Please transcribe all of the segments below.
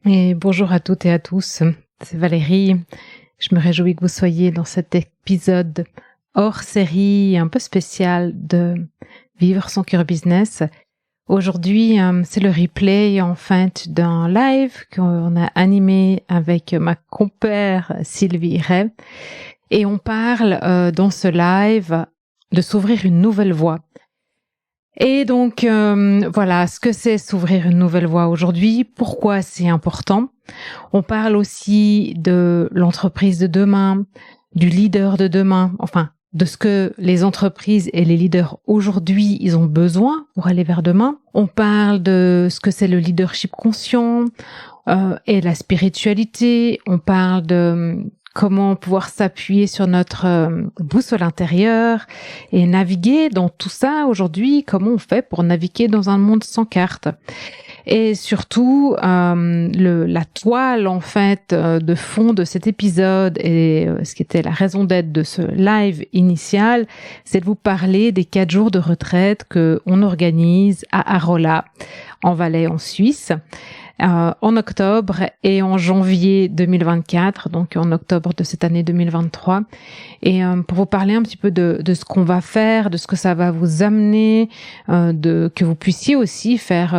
Et bonjour à toutes et à tous, c'est Valérie. Je me réjouis que vous soyez dans cet épisode hors série un peu spécial de Vivre son cœur business. Aujourd'hui, c'est le replay en fait d'un live qu'on a animé avec ma compère Sylvie Ray. Et on parle dans ce live de s'ouvrir une nouvelle voie. Et donc, voilà, ce que c'est s'ouvrir une nouvelle voie aujourd'hui, pourquoi c'est important. On parle aussi de l'entreprise de demain, du leader de demain, enfin, de ce que les entreprises et les leaders aujourd'hui, ils ont besoin pour aller vers demain. On parle de ce que c'est le leadership conscient et la spiritualité. On parle de comment pouvoir s'appuyer sur notre boussole intérieure et naviguer dans tout ça aujourd'hui, comment on fait pour naviguer dans un monde sans carte. Et surtout, la toile en fait de fond de cet épisode et ce qui était la raison d'être de ce live initial, c'est de vous parler des 4 jours de retraite que on organise à Arolla, en Valais, en Suisse. En octobre et en janvier 2024, donc en octobre de cette année 2023. Et pour vous parler un petit peu de ce qu'on va faire, de ce que ça va vous amener, que vous puissiez aussi faire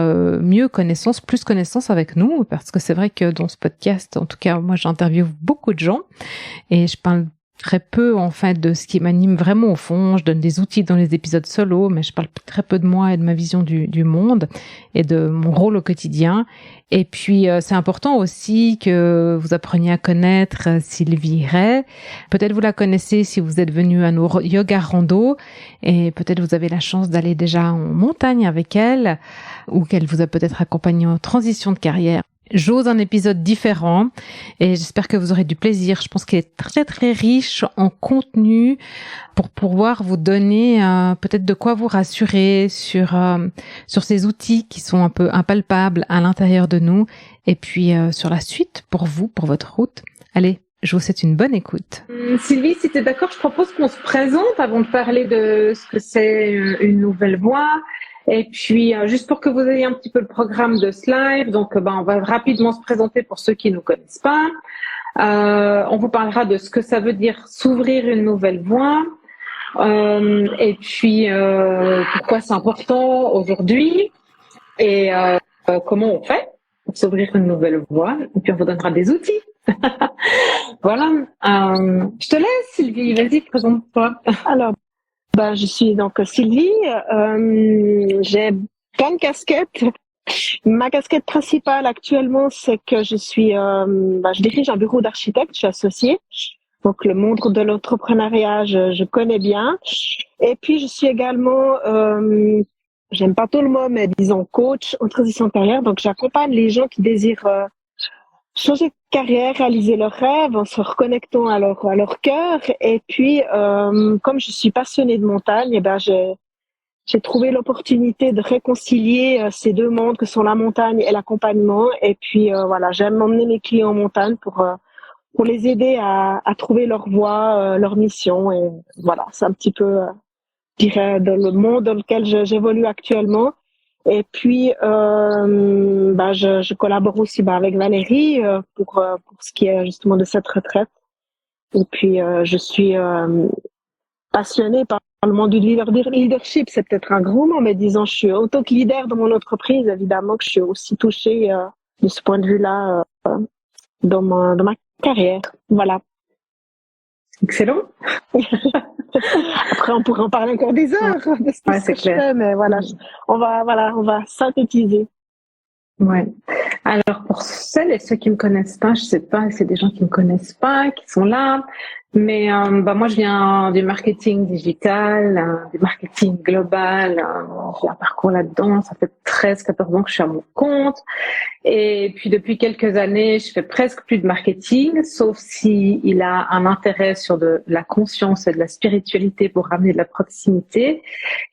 plus connaissance avec nous, parce que c'est vrai que dans ce podcast, en tout cas, moi j'interviewe beaucoup de gens et je parle très peu en fait de ce qui m'anime vraiment au fond. Je donne des outils dans les épisodes solo, mais je parle très peu de moi et de ma vision du monde et de mon rôle au quotidien. Et puis c'est important aussi que vous appreniez à connaître Sylvie Ray. Peut-être vous la connaissez si vous êtes venu à nos yoga rando et peut-être vous avez la chance d'aller déjà en montagne avec elle ou qu'elle vous a peut-être accompagné en transition de carrière. J'ose un épisode différent et j'espère que vous aurez du plaisir. Je pense qu'il est très très riche en contenu pour pouvoir vous donner peut-être de quoi vous rassurer sur ces outils qui sont un peu impalpables à l'intérieur de nous et puis sur la suite pour vous, pour votre route. Allez, je vous souhaite une bonne écoute. Sylvie, si tu es d'accord, je propose qu'on se présente avant de parler de ce que c'est une nouvelle voie. Et puis, juste pour que vous ayez un petit peu le programme de ce live, donc on va rapidement se présenter pour ceux qui ne nous connaissent pas. On vous parlera de ce que ça veut dire s'ouvrir une nouvelle voie. Et puis, pourquoi c'est important aujourd'hui et comment on fait pour s'ouvrir une nouvelle voie. Et puis, on vous donnera des outils. Voilà. Je te laisse, Sylvie. Vas-y, présente-toi. Alors, je suis donc Sylvie. J'ai plein de casquettes. Ma casquette principale actuellement, c'est que je dirige un bureau d'architecte. Je suis associée. Donc, le monde de l'entrepreneuriat, je connais bien. Et puis, je suis également, j'aime pas tout le mot, mais disons coach en transition de carrière. Donc, j'accompagne les gens qui désirent changer de carrière, réaliser leurs rêves en se reconnectant à leur cœur. Et puis, comme je suis passionnée de montagne, j'ai trouvé l'opportunité de réconcilier ces deux mondes que sont la montagne et l'accompagnement. Et puis, voilà, j'aime emmener mes clients en montagne pour les aider à trouver leur voie, leur mission. Et voilà, c'est un petit peu, je dirais, dans le monde dans lequel j'évolue actuellement. Et puis, je collabore aussi avec Valérie pour ce qui est justement de cette retraite. Et puis, je suis passionnée par le monde du leadership. C'est peut-être un grand mot, mais disons, je suis autant que leader dans mon entreprise. Évidemment que je suis aussi touchée de ce point de vue-là dans ma carrière. Voilà. Excellent. Après, on pourrait en parler encore des heures de ce que je fais, mais voilà, on va synthétiser. Ouais. Alors, pour celles et ceux qui me connaissent pas, je sais pas, c'est des gens qui me connaissent pas, qui sont là. Mais moi, je viens du marketing digital, du marketing global. J'ai un parcours là-dedans. Ça fait 13-14 ans que je suis à mon compte. Et puis, depuis quelques années, je fais presque plus de marketing, sauf si il a un intérêt sur de la conscience et de la spiritualité pour ramener de la proximité.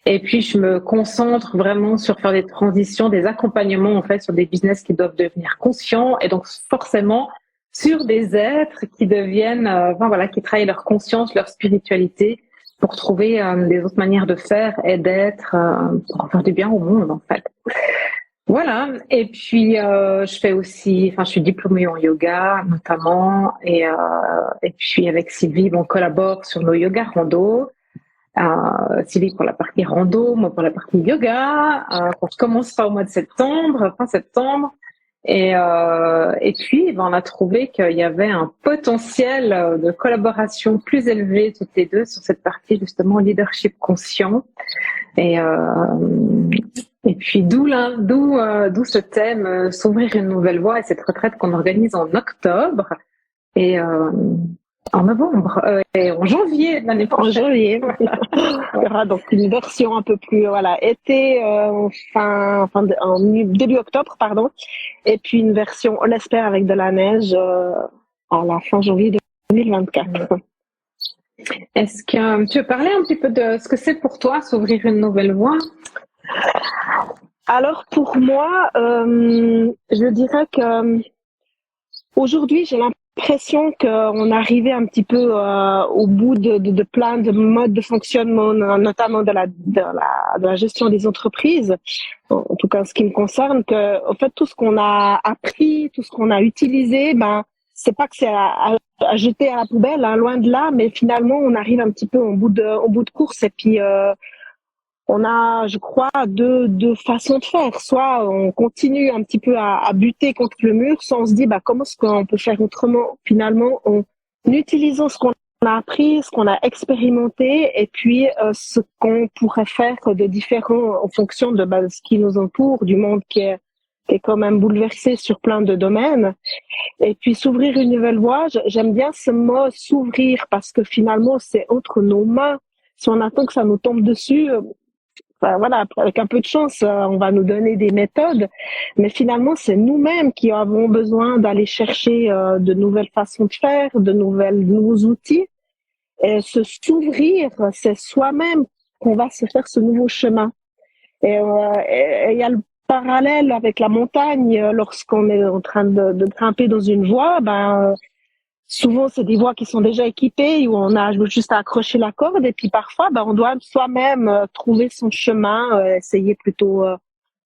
Et puis, je me concentre vraiment sur faire des transitions, des accompagnements, en fait, sur des business qui doivent devenir conscients. Et donc, forcément, sur des êtres qui deviennent, qui travaillent leur conscience, leur spiritualité pour trouver des autres manières de faire et d'être, pour faire du bien au monde, en fait. Voilà. Et puis je fais aussi, je suis diplômée en yoga notamment, et puis avec Sylvie, on collabore sur nos yoga rando. Sylvie pour la partie rando, moi pour la partie yoga. On commencera au mois de septembre, fin septembre. Et puis, on a trouvé qu'il y avait un potentiel de collaboration plus élevé toutes les deux sur cette partie justement leadership conscient. Et puis d'où ce thème s'ouvrir une nouvelle voie et cette retraite qu'on organise en octobre et en novembre et en janvier de l'année prochaine. En janvier, voilà. Il y aura donc une version un peu plus été en début octobre, pardon, et puis une version, on l'espère, avec de la neige à la fin janvier 2024. Est-ce que tu veux parler un petit peu de ce que c'est pour toi s'ouvrir une nouvelle voie? Alors pour moi, je dirais que aujourd'hui j'ai l'impression qu'on arrivait un petit peu au bout de plein de modes de fonctionnement, notamment de la gestion des entreprises, en tout cas en ce qui me concerne, que en fait tout ce qu'on a appris, tout ce qu'on a utilisé, c'est pas que c'est à jeter à la poubelle, loin de là, mais finalement on arrive un petit peu au bout de course, et puis on a, je crois, deux façons de faire. Soit on continue un petit peu à buter contre le mur, soit on se dit comment est-ce qu'on peut faire autrement, finalement, en utilisant ce qu'on a appris, ce qu'on a expérimenté, et puis ce qu'on pourrait faire de différent en fonction de ce qui nous entoure, du monde qui est quand même bouleversé sur plein de domaines. Et puis s'ouvrir une nouvelle voie, j'aime bien ce mot s'ouvrir, parce que finalement c'est entre nos mains. Si on attend que ça nous tombe dessus, avec un peu de chance, on va nous donner des méthodes, mais finalement c'est nous-mêmes qui avons besoin d'aller chercher de nouvelles façons de faire, de nouveaux outils. Et s'ouvrir, c'est soi-même qu'on va se faire ce nouveau chemin. Et il y a le parallèle avec la montagne. Lorsqu'on est en train de grimper dans une voie, souvent c'est des voies qui sont déjà équipées, où on a juste à accrocher la corde, et puis parfois on doit soi-même trouver son chemin, essayer plutôt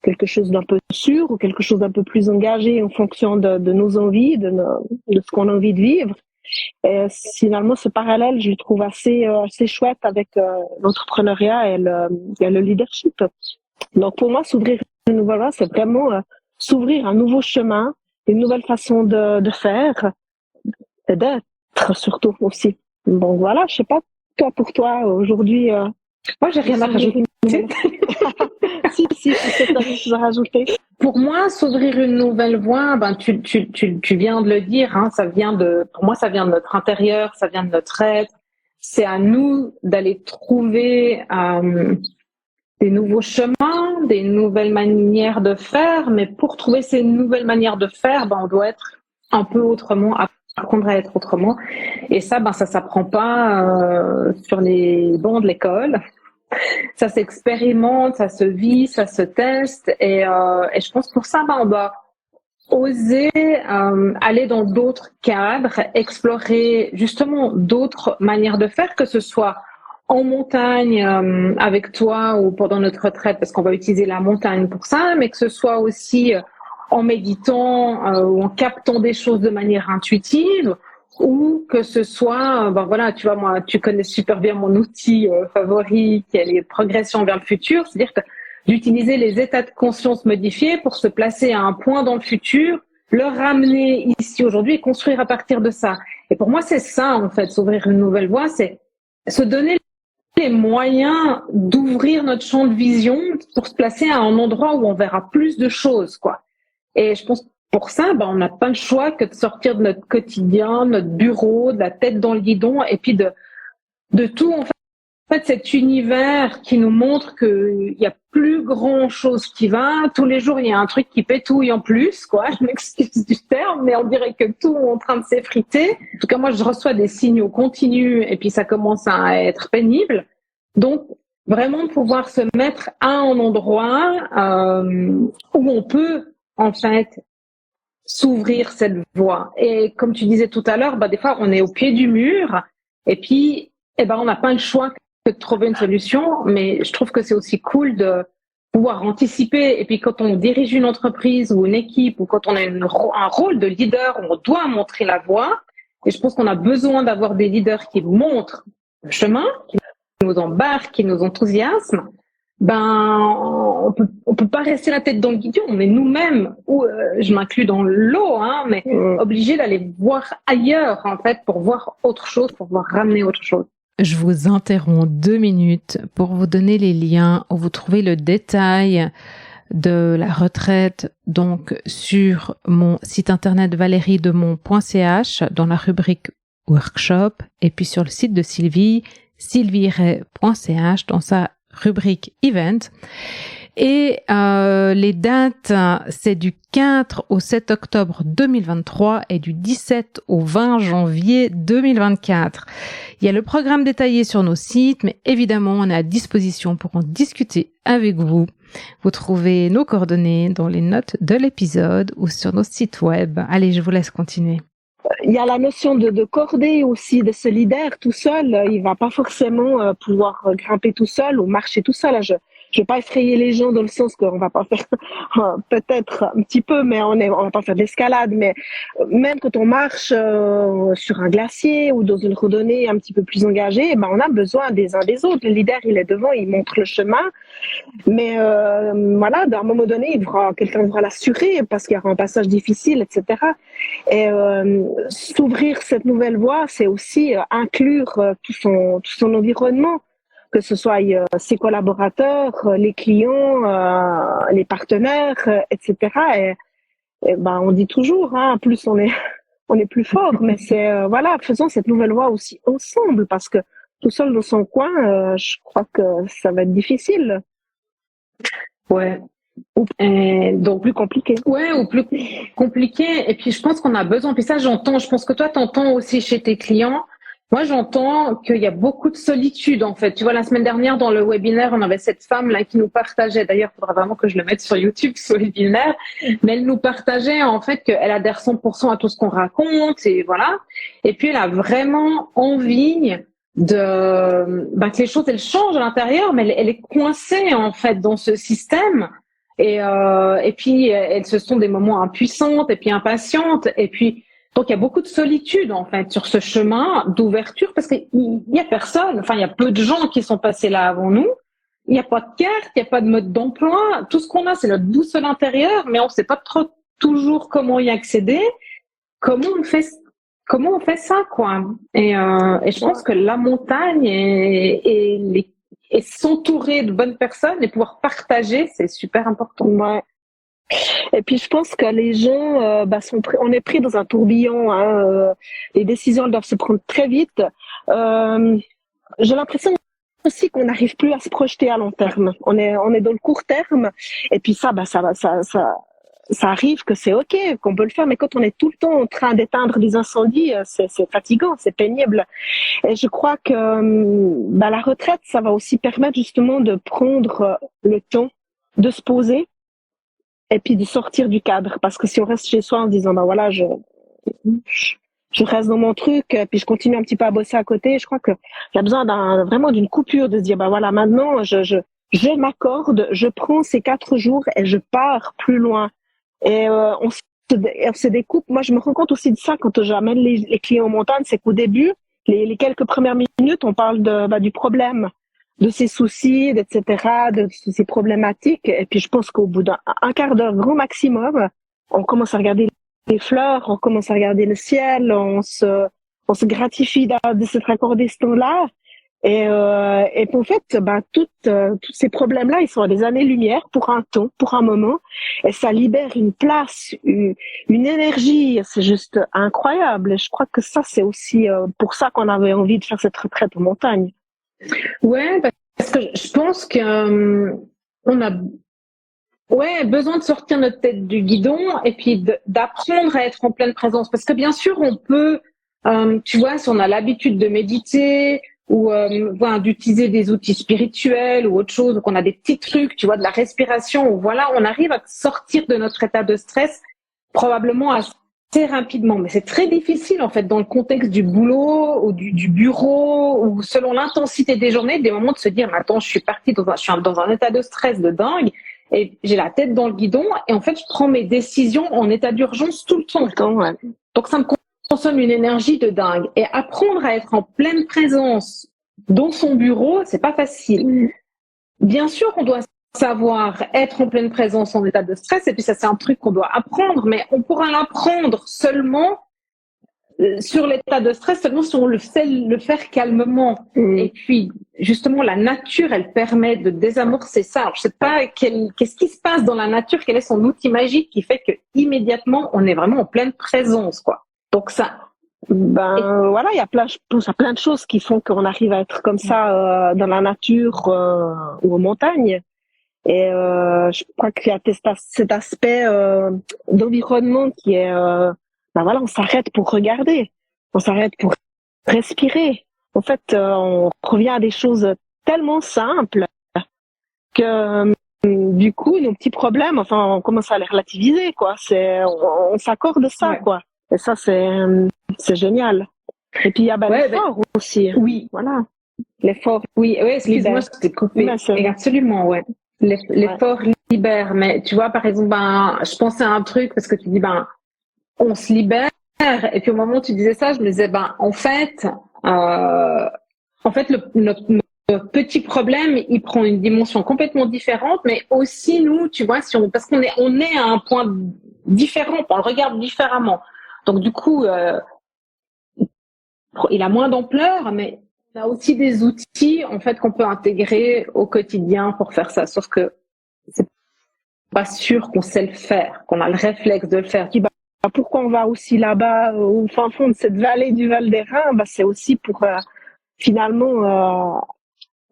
quelque chose d'un peu sûr ou quelque chose d'un peu plus engagé en fonction de nos envies, de ce qu'on a envie de vivre. Et finalement ce parallèle, je le trouve assez chouette avec l'entrepreneuriat et le leadership. Donc pour moi, s'ouvrir une nouvelle voie, c'est vraiment s'ouvrir un nouveau chemin, une nouvelle façon de faire et d'être surtout aussi. Donc voilà, je sais pas, pour toi aujourd'hui. Moi, j'ai rien à rajouter. si, c'est ta chose à rajouter. Pour moi, s'ouvrir une nouvelle voie, tu viens de le dire, pour moi, ça vient de notre intérieur, ça vient de notre être. C'est à nous d'aller trouver des nouveaux chemins, des nouvelles manières de faire, mais pour trouver ces nouvelles manières de faire, on doit être un peu autrement, apprendre à être autrement. Et ça, ça s'apprend pas sur les bancs de l'école. Ça s'expérimente, ça se vit, ça se teste. Et je pense pour ça, on doit oser aller dans d'autres cadres, explorer justement d'autres manières de faire, que ce soit en montagne avec toi ou pendant notre retraite, parce qu'on va utiliser la montagne pour ça, mais que ce soit aussi en méditant ou en captant des choses de manière intuitive, ou que ce soit, tu vois, moi, tu connais super bien mon outil favori, qui est les progressions vers le futur, c'est-à-dire que d'utiliser les états de conscience modifiés pour se placer à un point dans le futur, le ramener ici aujourd'hui et construire à partir de ça. Et pour moi, c'est ça, en fait, s'ouvrir une nouvelle voie, c'est se donner les moyens d'ouvrir notre champ de vision pour se placer à un endroit où on verra plus de choses, quoi. Et je pense que pour ça, on n'a pas le choix que de sortir de notre quotidien, notre bureau, de la tête dans le guidon, et puis de tout, en fait, cet univers qui nous montre qu'il y a plus grand chose qui va. Tous les jours, il y a un truc qui pétouille en plus, quoi. Je m'excuse du terme, mais on dirait que tout est en train de s'effriter. En tout cas, moi, je reçois des signaux continus, et puis ça commence à être pénible. Donc, vraiment pouvoir se mettre à un endroit où on peut, en fait, s'ouvrir cette voie. Et comme tu disais tout à l'heure, des fois, on est au pied du mur, et puis, on n'a pas le choix que de trouver une solution, mais je trouve que c'est aussi cool pouvoir anticiper. Et puis quand on dirige une entreprise ou une équipe ou quand on a un rôle de leader, on doit montrer la voie. Et je pense qu'on a besoin d'avoir des leaders qui montrent le chemin, qui nous embarquent, qui nous enthousiasment. On peut pas rester la tête dans le guidon. On est nous-mêmes, ou je m'inclus dans l'eau, mais obligés d'aller voir ailleurs en fait pour voir autre chose, pour pouvoir ramener autre chose. Je vous interromps 2 minutes pour vous donner les liens où vous trouvez le détail de la retraite, donc sur mon site internet valeriedemont.ch dans la rubrique workshop et puis sur le site de Sylvie, sylvieray.ch dans sa rubrique event. Et les dates, c'est du 4 au 7 octobre 2023 et du 17 au 20 janvier 2024. Il y a le programme détaillé sur nos sites, mais évidemment, on est à disposition pour en discuter avec vous. Vous trouvez nos coordonnées dans les notes de l'épisode ou sur nos sites web. Allez, je vous laisse continuer. Il y a la notion de cordée aussi, de ce leader tout seul. Il va pas forcément pouvoir grimper tout seul ou marcher tout seul. Je vais pas effrayer les gens dans le sens qu'on va pas faire peut-être un petit peu, mais on va pas faire d'escalade. Mais même quand on marche sur un glacier ou dans une randonnée un petit peu plus engagée, on a besoin des uns des autres. Le leader, il est devant, il montre le chemin. Mais voilà, d'un moment donné, quelqu'un devra l'assurer parce qu'il y aura un passage difficile, etc. Et s'ouvrir cette nouvelle voie, c'est aussi inclure tout son environnement, que ce soit ses collaborateurs, les clients, les partenaires, etc. Et on dit toujours, plus on est plus fort, mais c'est faisons cette nouvelle voie aussi ensemble, parce que tout seul dans son coin, je crois que ça va être difficile. Ouais. Donc plus compliqué. Ouais, ou plus compliqué. Et puis je pense qu'on a besoin. Puis ça, je pense que toi, t'entends aussi chez tes clients. Moi, j'entends qu'il y a beaucoup de solitude, en fait. Tu vois, la semaine dernière, dans le webinaire, on avait cette femme-là qui nous partageait. D'ailleurs, il faudra vraiment que je le mette sur YouTube, ce webinaire. Mais elle nous partageait, en fait, qu'elle adhère 100% à tout ce qu'on raconte, et voilà. Et puis, elle a vraiment envie que les choses, elles changent à l'intérieur, mais elle est coincée, en fait, dans ce système. Et puis, ce sont des moments impuissantes, et puis impatientes, et puis, donc, il y a beaucoup de solitude, en fait, sur ce chemin d'ouverture, parce qu'il y a personne, il y a peu de gens qui sont passés là avant nous. Il n'y a pas de carte, il n'y a pas de mode d'emploi. Tout ce qu'on a, c'est notre boussole intérieure, mais on ne sait pas toujours comment y accéder. Comment on fait ça, quoi? Et je pense que la montagne et s'entourer de bonnes personnes et pouvoir partager, c'est super important. Ouais. Et puis je pense que les gens on est pris dans un tourbillon, les décisions doivent se prendre très vite. J'ai l'impression aussi qu'on n'arrive plus à se projeter à long terme. On est dans le court terme, et puis ça arrive que c'est ok, qu'on peut le faire, mais quand on est tout le temps en train d'éteindre des incendies, c'est fatigant, c'est pénible. Et je crois que la retraite, ça va aussi permettre justement de prendre le temps de se poser et puis de sortir du cadre, parce que si on reste chez soi en se disant je reste dans mon truc, puis je continue un petit peu à bosser à côté, je crois que il y a besoin vraiment d'une coupure, de se dire maintenant je m'accorde, je prends ces 4 jours et je pars plus loin. Et on se découpe. Moi, je me rends compte aussi de ça quand j'amène les clients en montagne, c'est qu'au début, les quelques premières minutes, on parle du problème, de ses soucis, etc., de ses problématiques. Et puis, je pense qu'au bout d'un quart d'heure grand maximum, on commence à regarder les fleurs, on commence à regarder le ciel, on se gratifie de s'être accordé ce temps-là. Et en fait, tous ces problèmes-là, ils sont à des années-lumière pour un temps, pour un moment, et ça libère une place, une énergie. C'est juste incroyable. Et je crois que ça, c'est aussi pour ça qu'on avait envie de faire cette retraite en montagne. Ouais, parce que je pense que on a besoin de sortir notre tête du guidon et puis d'apprendre à être en pleine présence. Parce que bien sûr, on peut, tu vois, si on a l'habitude de méditer ou d'utiliser des outils spirituels ou autre chose, ou qu'on a des petits trucs, tu vois, de la respiration, ou on arrive à sortir de notre état de stress probablement rapidement, mais c'est très difficile en fait dans le contexte du boulot ou du bureau ou selon l'intensité des journées, des moments de se dire, mais attends, je suis dans un état de stress de dingue et j'ai la tête dans le guidon et en fait je prends mes décisions en état d'urgence tout le temps. Ouais. Donc ça me consomme une énergie de dingue et apprendre à être en pleine présence dans son bureau, c'est pas facile. Bien sûr, on doit savoir être en pleine présence en état de stress, et puis ça c'est un truc qu'on doit apprendre, mais on pourra l'apprendre seulement sur l'état de stress, seulement si on le faire calmement. Et puis justement la nature, elle permet de désamorcer ça. Alors, je sais pas qu'est-ce qui se passe dans la nature, quel est son outil magique qui fait que immédiatement on est vraiment en pleine présence, quoi. Donc ça. Voilà, il y a plein de choses qui font qu'on arrive à être comme ça dans la nature ou aux montagnes. Et je crois qu'il y a cet aspect d'environnement qui est, voilà, on s'arrête pour regarder, on s'arrête pour respirer. En fait, on revient à des choses tellement simples que du coup, nos petits problèmes, enfin, on commence à les relativiser, quoi. On s'accorde ça, quoi. Et ça, c'est génial. Et puis il y a l'effort aussi. Oui, voilà. L'effort. Oui, excuse-moi, je t'ai coupé. Absolument, ouais. L'effort libère, mais tu vois, par exemple, je pensais à un truc parce que tu dis, on se libère, et puis au moment où tu disais ça, je me disais, en fait, notre petit problème, il prend une dimension complètement différente, mais aussi nous, tu vois, parce qu'on est à un point différent, on le regarde différemment. Donc du coup, il a moins d'ampleur, mais on a aussi des outils en fait qu'on peut intégrer au quotidien pour faire ça. Sauf que c'est pas sûr qu'on sait le faire, qu'on a le réflexe de le faire. Pourquoi on va aussi là-bas au fin fond de cette vallée du Val d'Airain? C'est aussi pour finalement.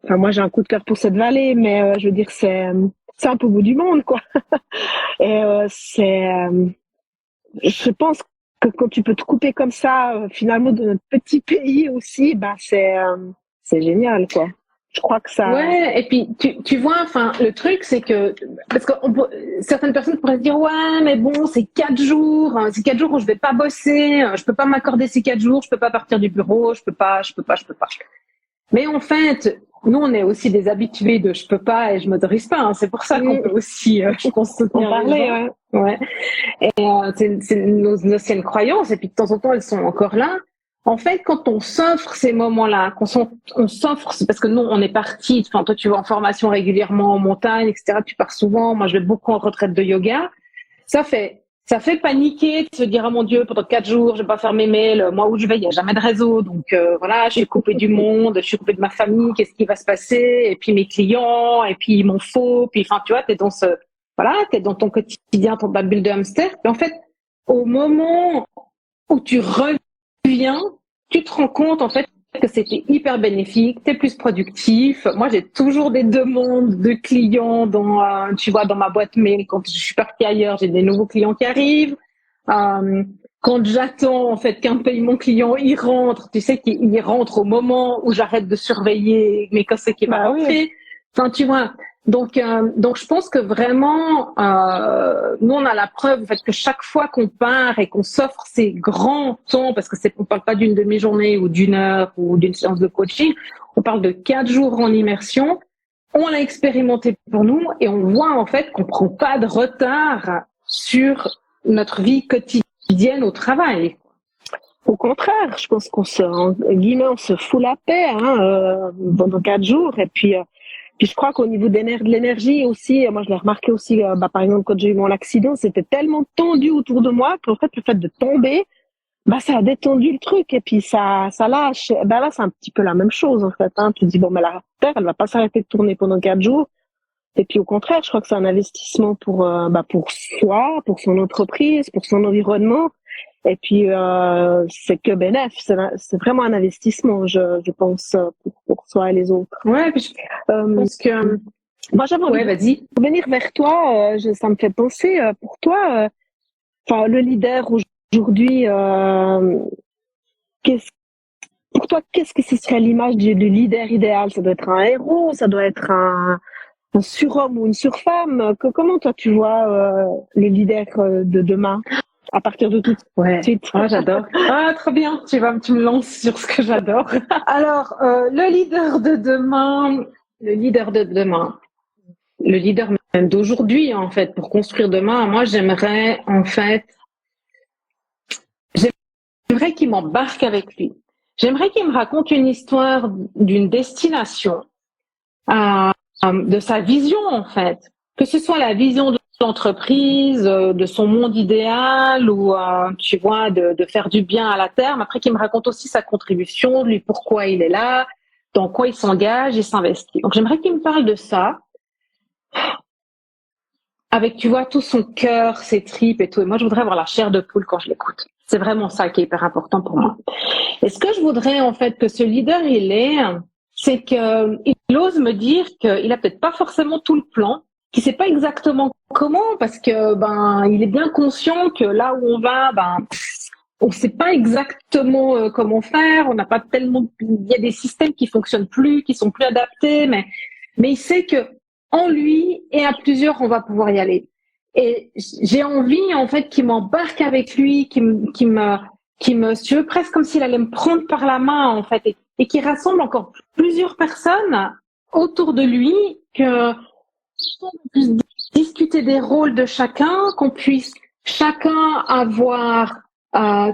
Enfin, moi j'ai un coup de cœur pour cette vallée, mais je veux dire c'est un peu au bout du monde, quoi. Et je pense que quand tu peux te couper comme ça, finalement, de notre petit pays aussi, c'est génial, quoi. Je crois que ça. Ouais, et puis tu vois, enfin, le truc, c'est que parce que certaines personnes pourraient se dire, ouais, mais bon, c'est 4 jours, c'est 4 jours où je vais pas bosser, je peux pas m'accorder ces 4 jours, je peux pas partir du bureau, je peux pas. Mais en fait, nous, on est aussi des habitués de je peux pas et je m'autorise pas. C'est pour ça qu'on peut aussi soutenir parler, ouais. Et c'est nos anciennes croyances, et puis de temps en temps, elles sont encore là. En fait, quand on s'offre ces moments-là, on s'offre, c'est parce que nous, on est partis. Enfin, toi, tu vas en formation régulièrement en montagne, etc. Tu pars souvent. Moi, je vais beaucoup en retraite de yoga. Ça fait paniquer de se dire, oh mon Dieu, pendant 4 jours, je vais pas faire mes mails. Moi, où je vais, il y a jamais de réseau. Donc, voilà, je suis coupée du monde, je suis coupée de ma famille. Qu'est-ce qui va se passer? Et puis, mes clients, et puis, mon faux. Puis, enfin, tu vois, t'es dans ton quotidien, ta bulle de hamster. Et en fait, au moment où tu reviens, tu te rends compte, en fait, que c'était hyper bénéfique, t'es plus productif. Moi, j'ai toujours des demandes de clients dans ma boîte mail. Quand je suis partie ailleurs, j'ai des nouveaux clients qui arrivent. Quand j'attends, en fait, qu'un paiement client, il rentre, tu sais qu'il rentre au moment où j'arrête de surveiller mes casses qui va rentrer. Enfin, tu vois. Donc, je pense que vraiment, nous, on a la preuve, en fait, que chaque fois qu'on part et qu'on s'offre ces grands temps, parce que on parle pas d'une demi-journée ou d'une heure ou d'une séance de coaching, on parle de 4 jours en immersion. On l'a expérimenté pour nous et on voit, en fait, qu'on prend pas de retard sur notre vie quotidienne au travail. Au contraire, je pense on se fout la paix, pendant 4 jours, et puis je crois qu'au niveau de l'énergie aussi, moi je l'ai remarqué aussi, par exemple quand j'ai eu mon accident, c'était tellement tendu autour de moi qu'en fait le fait de tomber, ça a détendu le truc et puis ça lâche. Là c'est un petit peu la même chose en fait. Tu te dis la Terre elle va pas s'arrêter de tourner pendant 4 jours. Et puis au contraire, je crois que c'est un investissement pour soi, pour son entreprise, pour son environnement. Et puis c'est que bénéfice, c'est vraiment un investissement, je pense, pour soi et les autres. Ouais, puis je pense que moi j'avais envie de venir vers toi. Ça me fait penser pour toi, le leader aujourd'hui. Pour toi, qu'est-ce que ce serait l'image du leader idéal? Ça doit être un héros, ça doit être un surhomme ou une surfemme. Comment toi tu vois les leaders de demain? à partir de tout de Ouais. suite. Ah, j'adore. Ah, très bien. Tu me lances sur ce que j'adore. Alors, le leader de demain, le leader même d'aujourd'hui, en fait, pour construire demain, moi, j'aimerais qu'il m'embarque avec lui. J'aimerais qu'il me raconte une histoire d'une destination, de sa vision, en fait. Que ce soit la vision de l'entreprise, de son monde idéal ou, tu vois, de faire du bien à la terre. Mais après, qu'il me raconte aussi sa contribution, lui, pourquoi il est là, dans quoi il s'engage et s'investit. Donc, j'aimerais qu'il me parle de ça. Avec, tu vois, tout son cœur, ses tripes et tout. Et moi, je voudrais avoir la chair de poule quand je l'écoute. C'est vraiment ça qui est hyper important pour moi. Et ce que je voudrais, en fait, que ce leader, c'est qu'il ose me dire qu'il a peut-être pas forcément tout le plan, qu'il sait pas exactement comment, parce que, il est bien conscient que là où on va, on sait pas exactement comment faire, on n'a pas tellement, il y a des systèmes qui fonctionnent plus, qui sont plus adaptés, mais il sait que, en lui et à plusieurs, on va pouvoir y aller. Et j'ai envie, en fait, qu'il m'embarque avec lui, qu'il me, si tu veux, presque comme s'il allait me prendre par la main, en fait, et qu'il rassemble encore plusieurs personnes autour de lui, qu'on puisse discuter des rôles de chacun, qu'on puisse chacun avoir,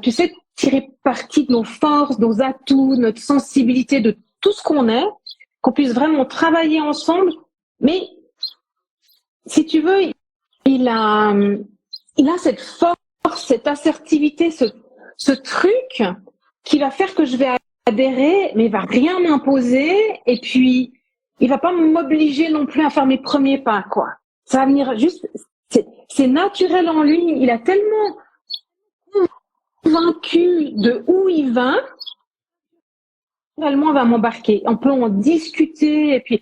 tu sais, tirer parti de nos forces, nos atouts, notre sensibilité, de tout ce qu'on est, qu'on puisse vraiment travailler ensemble. Mais si tu veux, il a cette force, cette assertivité, ce truc qui va faire que je vais adhérer, mais il va rien m'imposer. Et puis, il va pas m'obliger non plus à faire mes premiers pas, quoi. Ça va venir juste, c'est naturel en lui. Il a tellement convaincu de où il va, naturellement, il va m'embarquer. On peut en discuter et puis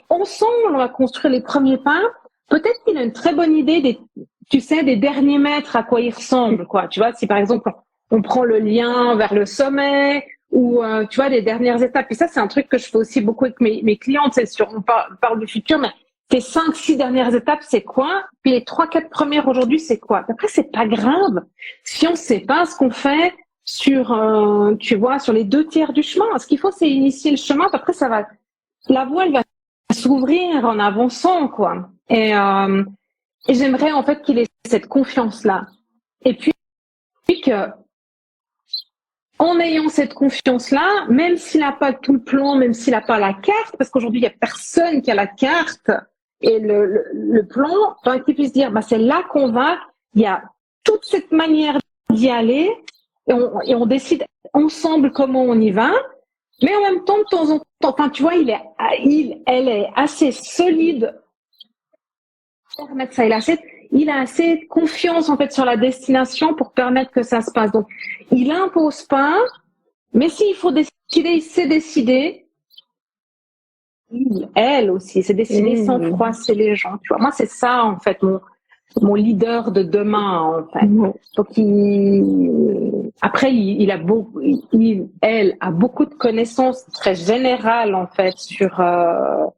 ensemble, on va construire les premiers pas. Peut-être qu'il a une très bonne idée des derniers mètres, à quoi il ressemble, quoi. Tu vois, si par exemple, on prend le lien vers le sommet ou, tu vois, les dernières étapes. Et ça, c'est un truc que je fais aussi beaucoup avec mes clientes. C'est sûr, on parle du futur, mais tes 5-6 dernières étapes, c'est quoi? Puis les 3-4 premières aujourd'hui, c'est quoi? Après, c'est pas grave. Si on sait pas ce qu'on fait tu vois, sur les 2 tiers du chemin. Ce qu'il faut, c'est initier le chemin. Après, la voie, elle va s'ouvrir en avançant, quoi. Et j'aimerais, en fait, qu'il ait cette confiance-là. Et puis que, en ayant cette confiance-là, même s'il n'a pas tout le plan, même s'il n'a pas la carte, parce qu'aujourd'hui, il n'y a personne qui a la carte et le plan, qu'il puisse dire, c'est là qu'on va, il y a toute cette manière d'y aller, et on décide ensemble comment on y va, mais en même temps, de temps en temps, tu vois, elle est assez solide pour permettre ça. Il a assez de confiance, en fait, sur la destination pour permettre que ça se passe. Donc, il impose pas, mais s'il faut décider, il sait décider. Elle aussi, c'est décider sans froisser les gens. Tu vois, moi, c'est ça, en fait, mon leader de demain, en fait. Donc, elle a beaucoup de connaissances très générales, en fait, sur le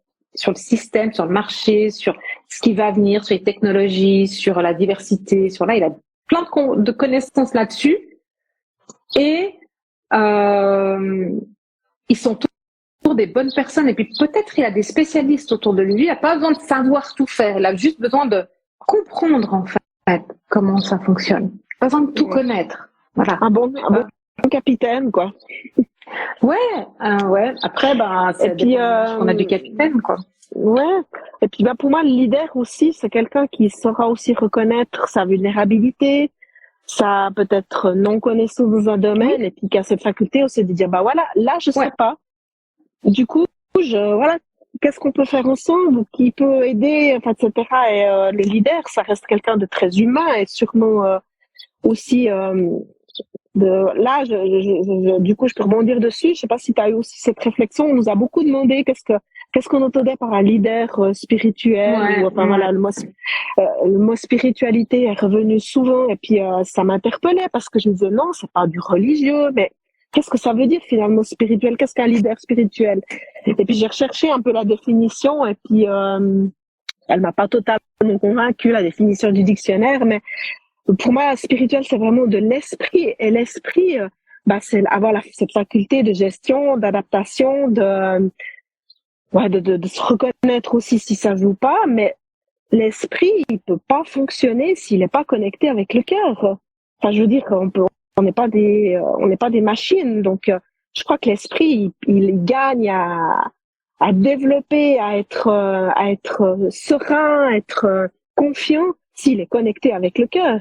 système, sur le marché, sur ce qui va venir, sur les technologies, sur la diversité, il a plein de connaissances là-dessus. Et ils sont tous des bonnes personnes. Et puis peut-être il a des spécialistes autour de lui. Il n'a pas besoin de savoir tout faire. Il a juste besoin de comprendre, en fait, comment ça fonctionne. Pas besoin de tout connaître. Voilà. Un bon capitaine, quoi. Ouais. Après, on a du capitaine, quoi. Ouais. Et puis, pour moi, le leader aussi, c'est quelqu'un qui saura aussi reconnaître sa vulnérabilité, sa peut-être non-connaissance dans un domaine, et puis qui a cette faculté aussi de dire, là, je sais pas. Du coup, qu'est-ce qu'on peut faire ensemble, qui peut aider, enfin, etc. Et le leader, ça reste quelqu'un de très humain et sûrement aussi du coup, je peux rebondir dessus. Je sais pas si tu as eu aussi cette réflexion. On nous a beaucoup demandé qu'est-ce qu'on entendait par un leader spirituel. Le mot spiritualité est revenu souvent et puis ça m'interpellait parce que je me disais non, c'est pas du religieux, mais qu'est-ce que ça veut dire finalement spirituel? Qu'est-ce qu'un leader spirituel? Et puis j'ai recherché un peu la définition et puis elle m'a pas totalement convaincue, la définition du dictionnaire, mais pour moi, spirituel, c'est vraiment de l'esprit. Et l'esprit, c'est avoir cette faculté de gestion, d'adaptation, de se reconnaître aussi si ça joue pas. Mais l'esprit, il peut pas fonctionner s'il n'est pas connecté avec le cœur. Enfin, je veux dire on n'est pas des machines. Donc, je crois que l'esprit, il gagne à développer, à être serein, à être confiant s'il est connecté avec le cœur.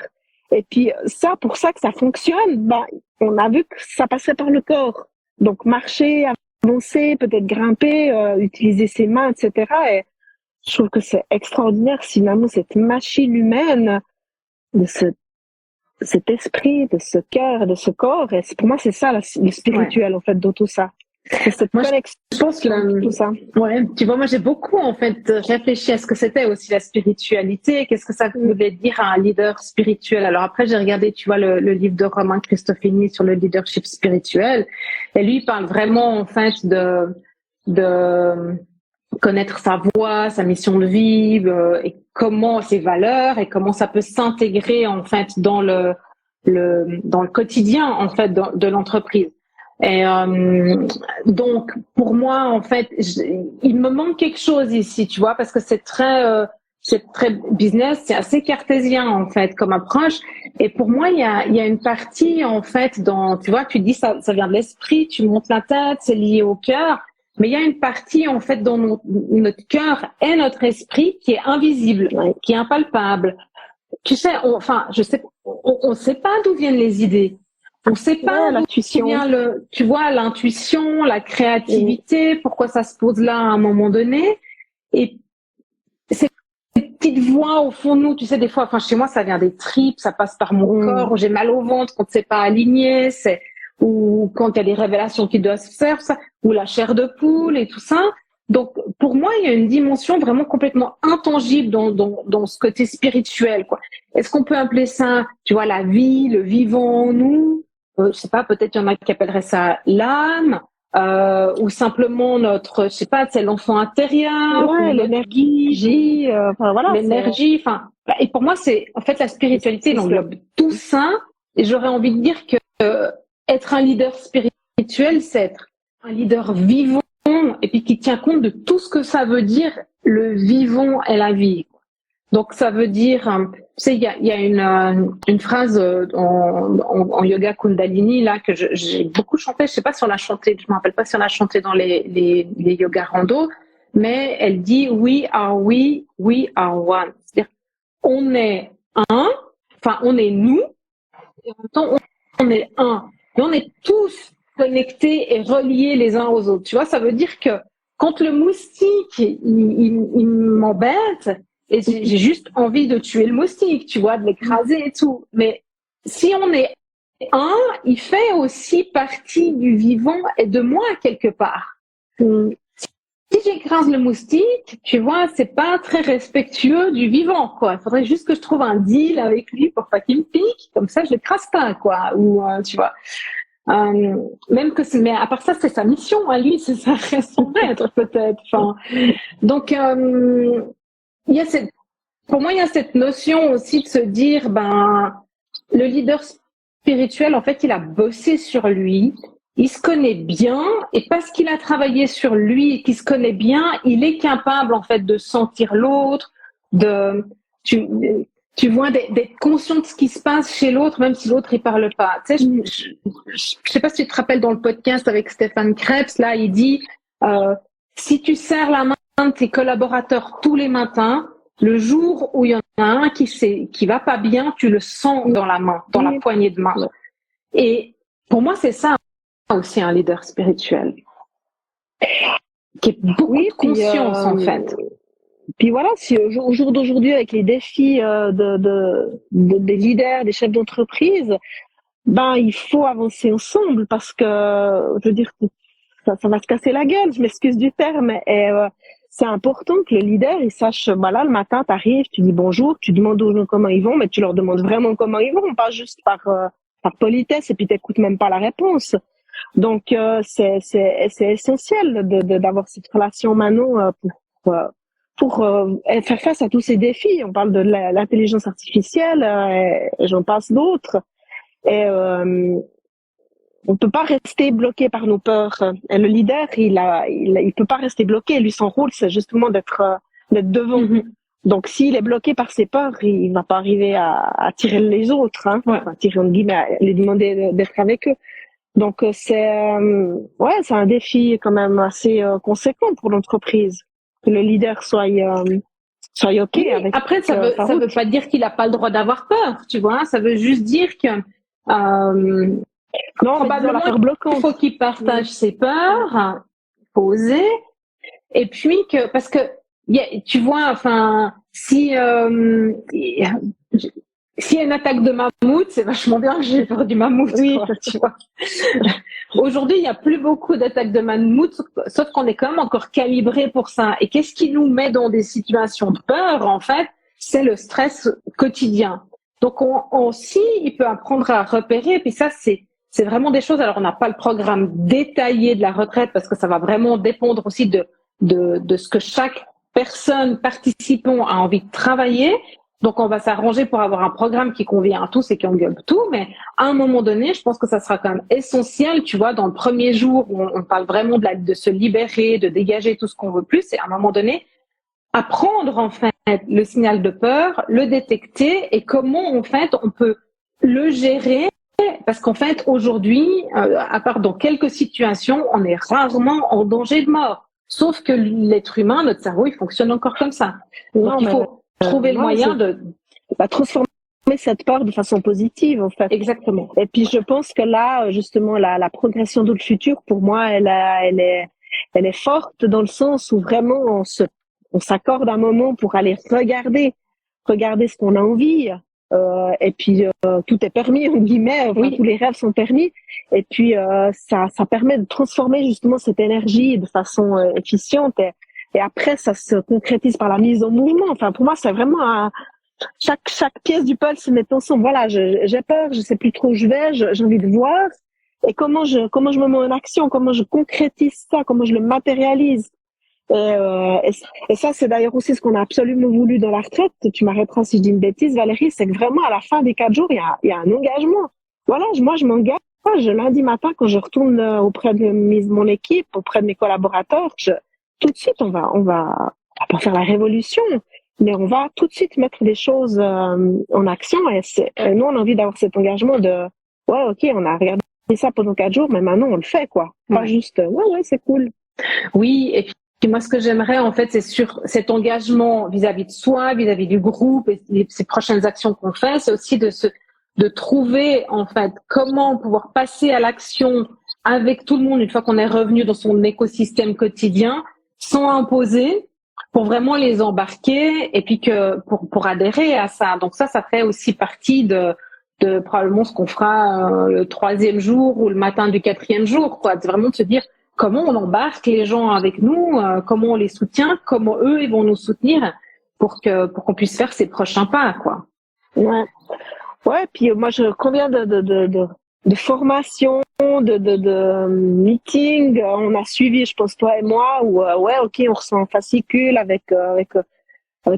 Et puis pour ça que ça fonctionne, on a vu que ça passait par le corps. Donc marcher, avancer, peut-être grimper, utiliser ses mains, etc. Et je trouve que c'est extraordinaire finalement cette machine humaine de cet esprit, de ce cœur, de ce corps. Et pour moi, c'est ça le spirituel en fait dans tout ça. C'est cette connexion, je pense que tout ça. Ouais, tu vois, moi j'ai beaucoup en fait réfléchi à ce que c'était aussi la spiritualité, qu'est-ce que ça voulait dire à un leader spirituel. Alors après j'ai regardé, tu vois, le livre de Romain Cristofini sur le leadership spirituel, et lui il parle vraiment en fait de connaître sa voix, sa mission de vie, et comment ses valeurs et comment ça peut s'intégrer en fait dans le quotidien en fait de l'entreprise. Et donc pour moi en fait il me manque quelque chose ici, tu vois, parce que c'est très business, c'est assez cartésien en fait comme approche. Et pour moi il y a une partie en fait dans, tu vois, tu dis ça vient de l'esprit, tu montes la tête, c'est lié au cœur, mais il y a une partie en fait dans notre cœur et notre esprit qui est invisible, qui est impalpable. Tu sais, on sait pas d'où viennent les idées. On sait pas l'intuition. Tu vois, l'intuition, la créativité, pourquoi ça se pose là à un moment donné. Et ces petites voix au fond de nous, tu sais, des fois, chez moi, ça vient des tripes, ça passe par mon corps, où j'ai mal au ventre quand c'est pas aligné, ou quand il y a des révélations qui doivent se faire, ou la chair de poule et tout ça. Donc, pour moi, il y a une dimension vraiment complètement intangible dans ce côté spirituel, quoi. Est-ce qu'on peut appeler ça, tu vois, la vie, le vivant en nous? Je sais pas, peut-être il y en a qui appelleraient ça l'âme, ou simplement notre, je sais pas, c'est l'enfant intérieur, l'énergie, l'énergie, et pour moi c'est, en fait, la spiritualité englobe tout ça, et j'aurais envie de dire que être un leader spirituel, c'est être un leader vivant, et puis qui tient compte de tout ce que ça veut dire le vivant et la vie. Donc ça veut dire, tu sais, il y a une phrase en yoga Kundalini là que j'ai beaucoup chanté. Je sais pas si on l'a chanté, je me rappelle pas si on l'a chanté dans les yoga rando, mais elle dit we are one. C'est-à-dire on est on est nous, et en même temps on est un. Et on est tous connectés et reliés les uns aux autres. Tu vois, ça veut dire que quand le moustique il m'embête, et j'ai juste envie de tuer le moustique, tu vois, de l'écraser et tout. Mais si on est un, il fait aussi partie du vivant et de moi quelque part. Si j'écrase le moustique, tu vois, c'est pas très respectueux du vivant, quoi. Il faudrait juste que je trouve un deal avec lui pour pas qu'il me pique, comme ça je l'écrase pas, quoi. Ou tu vois. Mais à part ça, c'est sa mission à lui, c'est sa raison d'être peut-être. Donc pour moi, il y a cette notion aussi de se dire, le leader spirituel, en fait, il a bossé sur lui, il se connaît bien, et parce qu'il a travaillé sur lui et qu'il se connaît bien, il est capable, en fait, de sentir l'autre, tu vois, d'être conscient de ce qui se passe chez l'autre, même si l'autre, il parle pas. Tu sais, je sais pas si tu te rappelles dans le podcast avec Stéphane Krebs, là, il dit, si tu serres la main de tes collaborateurs tous les matins, le jour où il y en a un qui va pas bien, tu le sens dans la main, dans la poignée de main. Et pour moi, c'est ça aussi un leader spirituel, qui est beaucoup de conscience en fait. Puis voilà, si au jour d'aujourd'hui, avec les défis des leaders, des chefs d'entreprise, il faut avancer ensemble parce que, je veux dire, ça va se casser la gueule, je m'excuse du terme, et c'est important que le leader, il sache, là, le matin, t'arrives, tu dis bonjour, tu demandes aux gens comment ils vont, mais tu leur demandes vraiment comment ils vont, pas juste par politesse, et puis t'écoutes même pas la réponse. Donc, c'est essentiel d'avoir cette relation maintenant pour faire face à tous ces défis. On parle de l'intelligence artificielle, et j'en passe d'autres. Et on peut pas rester bloqué par nos peurs. Et le leader, il peut pas rester bloqué. Lui, son rôle, c'est justement d'être devant. Mhm. Donc, s'il est bloqué par ses peurs, il va pas arriver à tirer les autres, hein. Ouais. Enfin, tirer en guillemets, à lui demander d'être avec eux. Donc, c'est un défi quand même assez conséquent pour l'entreprise. Que le leader soit OK Oui, avec. après, ça veut pas dire qu'il a pas le droit d'avoir peur, tu vois. Ça veut juste dire que Non, probablement la peur il bloquante. faut qu'il partage ses peurs, il faut oser, et puis parce que tu vois, enfin, s'il y a une attaque de mammouth, c'est vachement bien que j'ai peur du mammouth. Oui, quoi, tu vois. Aujourd'hui, il y a plus beaucoup d'attaques de mammouth, sauf qu'on est quand même encore calibré pour ça. Et qu'est-ce qui nous met dans des situations de peur, en fait? C'est le stress quotidien. Donc, si il peut apprendre à repérer, puis ça, c'est vraiment des choses. Alors, on n'a pas le programme détaillé de la retraite parce que ça va vraiment dépendre aussi de ce que chaque personne participant a envie de travailler. Donc, on va s'arranger pour avoir un programme qui convient à tous et qui englobe tout. Mais à un moment donné, je pense que ça sera quand même essentiel, tu vois, dans le premier jour où on parle vraiment de se libérer, de dégager tout ce qu'on veut plus. Et à un moment donné, apprendre, en fait, le signal de peur, le détecter et comment, en fait, on peut le gérer. Parce qu'en fait, aujourd'hui, à part dans quelques situations, on est rarement en danger de mort. Sauf que l'être humain, notre cerveau, il fonctionne encore comme ça. Donc, il faut trouver le moyen de transformer cette peur de façon positive, en fait. Exactement. Et puis, je pense que là, justement, la progression dans le futur, pour moi, elle est forte dans le sens où vraiment on s'accorde un moment pour aller regarder ce qu'on a envie. Et puis tout est permis en guillemets, enfin, oui. Tous les rêves sont permis. Et puis ça permet de transformer justement cette énergie de façon efficiente. Et après, ça se concrétise par la mise en mouvement. Enfin, pour moi, c'est vraiment chaque pièce du puzzle se met ensemble. Voilà, j'ai peur, je sais plus trop où je vais, j'ai envie de voir. Et comment je me mets en action, comment je concrétise ça, comment je le matérialise. Et ça, c'est d'ailleurs aussi ce qu'on a absolument voulu dans la retraite. Tu m'arrêteras si je dis une bêtise, Valérie, c'est que vraiment à la fin des 4 jours, il y a un engagement. Voilà, moi je m'engage. Lundi matin, quand je retourne auprès de mon équipe, auprès de mes collaborateurs, tout de suite, on va pas faire la révolution, mais on va tout de suite mettre les choses en action. Et nous, on a envie d'avoir cet engagement de ouais, ok, on a regardé ça pendant 4 jours, mais maintenant on le fait, quoi. Pas juste ouais, c'est cool. Oui, et puis moi, ce que j'aimerais, en fait, c'est sur cet engagement vis-à-vis de soi, vis-à-vis du groupe et ces prochaines actions qu'on fait, c'est aussi de trouver, en fait, comment pouvoir passer à l'action avec tout le monde une fois qu'on est revenu dans son écosystème quotidien, sans imposer, pour vraiment les embarquer et puis pour adhérer à ça. Donc ça fait aussi partie de probablement ce qu'on fera le 3e jour ou le matin du 4e jour, quoi. C'est vraiment de se dire, comment on embarque les gens avec nous, comment on les soutient, comment eux ils vont nous soutenir pour qu'on puisse faire ces prochains pas, quoi. Ouais, puis moi combien de formations, de meetings on a suivi, je pense toi et moi, où ouais, ok, on reçoit un fascicule avec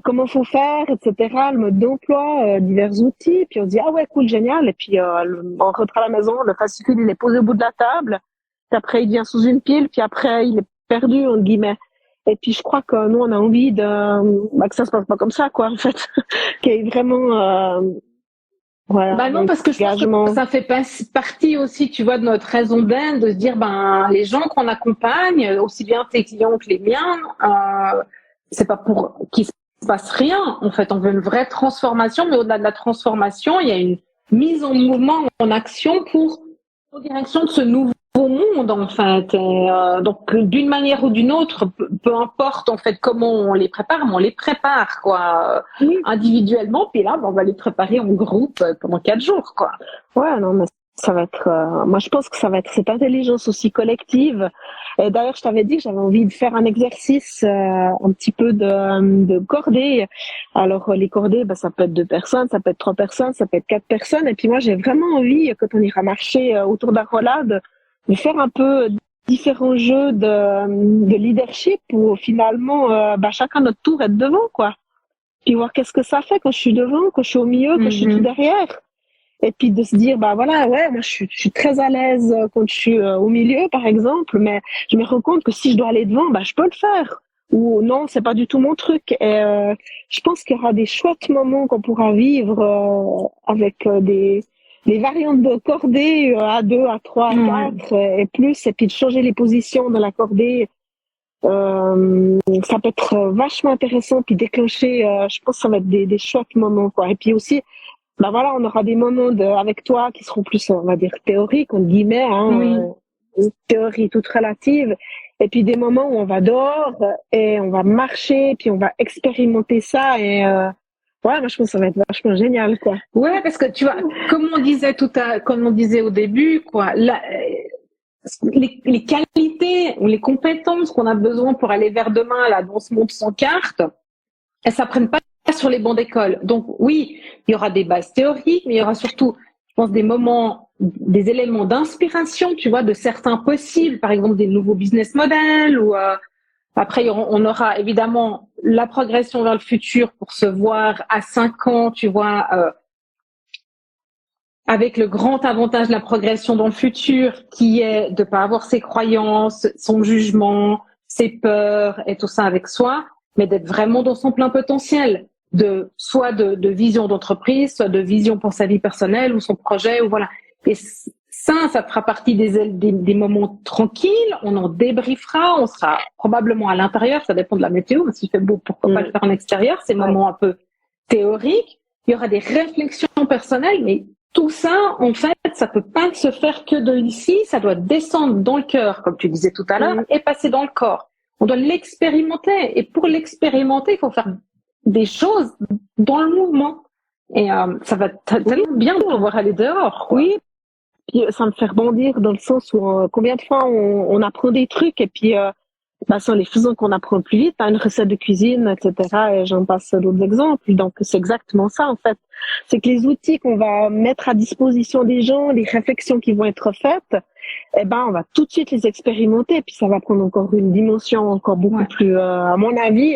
comment faut faire, etc., le mode d'emploi, divers outils, puis on se dit ah ouais, cool, génial, et puis on rentre à la maison, le fascicule il est posé au bout de la table. Puis après, il vient sous une pile, puis après, il est perdu, entre guillemets. Et puis, je crois que nous, on a envie que ça se passe pas comme ça, quoi, en fait. Qu'il y ait vraiment, voilà. Bah non, parce que je pense que ça fait partie aussi, tu vois, de notre raison d'être, de se dire, les gens qu'on accompagne, aussi bien tes clients que les miens, c'est pas pour qu'il se passe rien. En fait, on veut une vraie transformation, mais au-delà de la transformation, il y a une mise en mouvement, en action en direction de ce nouveau monde, en fait. Et, donc d'une manière ou d'une autre, peu importe en fait comment on les prépare, mais on les prépare, quoi, individuellement, puis là on va les préparer en groupe pendant 4 jours, quoi. Ouais, non, mais ça va être moi je pense que ça va être cette intelligence aussi collective. Et d'ailleurs je t'avais dit que j'avais envie de faire un exercice un petit peu de cordée. Alors les cordées, ça peut être 2 personnes, ça peut être 3 personnes, ça peut être 4 personnes, et puis moi j'ai vraiment envie, quand on ira marcher autour d'un rolade, de faire un peu différents jeux de leadership où finalement, chacun notre tour être devant, quoi. Puis voir qu'est-ce que ça fait quand je suis devant, quand je suis au milieu, quand je suis tout derrière. Et puis de se dire, voilà, ouais, moi je suis très à l'aise quand je suis au milieu, par exemple, mais je me rends compte que si je dois aller devant, je peux le faire. Ou non, c'est pas du tout mon truc. Et je pense qu'il y aura des chouettes moments qu'on pourra vivre avec des variantes de cordée à 2, à 3, à 4 et plus, et puis de changer les positions de la cordée. Ça peut être vachement intéressant, puis déclencher, je pense que ça va être des chouettes moments, quoi. Et puis aussi, voilà, on aura des moments avec toi qui seront plus, on va dire, théoriques, entre guillemets, une théorie toute relative. Et puis des moments où on va dehors et on va marcher, puis on va expérimenter ça. Et moi je pense que ça va être vachement génial, quoi. Ouais, parce que tu vois, comme on disait au début, quoi, les qualités ou les compétences qu'on a besoin pour aller vers demain, là, dans ce monde sans carte, elles s'apprennent pas sur les bancs d'école. Donc oui, il y aura des bases théoriques, mais il y aura surtout, je pense, des moments, des éléments d'inspiration, tu vois, de certains possibles, par exemple des nouveaux business models, ou après on aura évidemment la progression vers le futur pour se voir à 5 ans, tu vois, avec le grand avantage de la progression dans le futur, qui est de pas avoir ses croyances, son jugement, ses peurs et tout ça avec soi, mais d'être vraiment dans son plein potentiel, soit de vision d'entreprise, soit de vision pour sa vie personnelle ou son projet, ou voilà. Et ça fera partie des moments tranquilles, on en débriefera, on sera probablement à l'intérieur, ça dépend de la météo, mais s'il fait beau, pourquoi pas le faire en extérieur, ces moments un peu théoriques. Il y aura des réflexions personnelles, mais tout ça, en fait, ça peut pas se faire que de ici, ça doit descendre dans le cœur, comme tu disais tout à l'heure, et passer dans le corps. On doit l'expérimenter, et pour l'expérimenter, il faut faire des choses dans le mouvement. Et ça va tellement bien de pouvoir aller dehors, quoi. Oui, puis ça me fait rebondir dans le sens où combien de fois on apprend des trucs, et puis c'est en les faisant qu'on apprend plus vite, une recette de cuisine, etc. Et j'en passe d'autres exemples. Donc c'est exactement ça, en fait. C'est que les outils qu'on va mettre à disposition des gens, les réflexions qui vont être faites, on va tout de suite les expérimenter, puis ça va prendre encore une dimension encore beaucoup plus, à mon avis,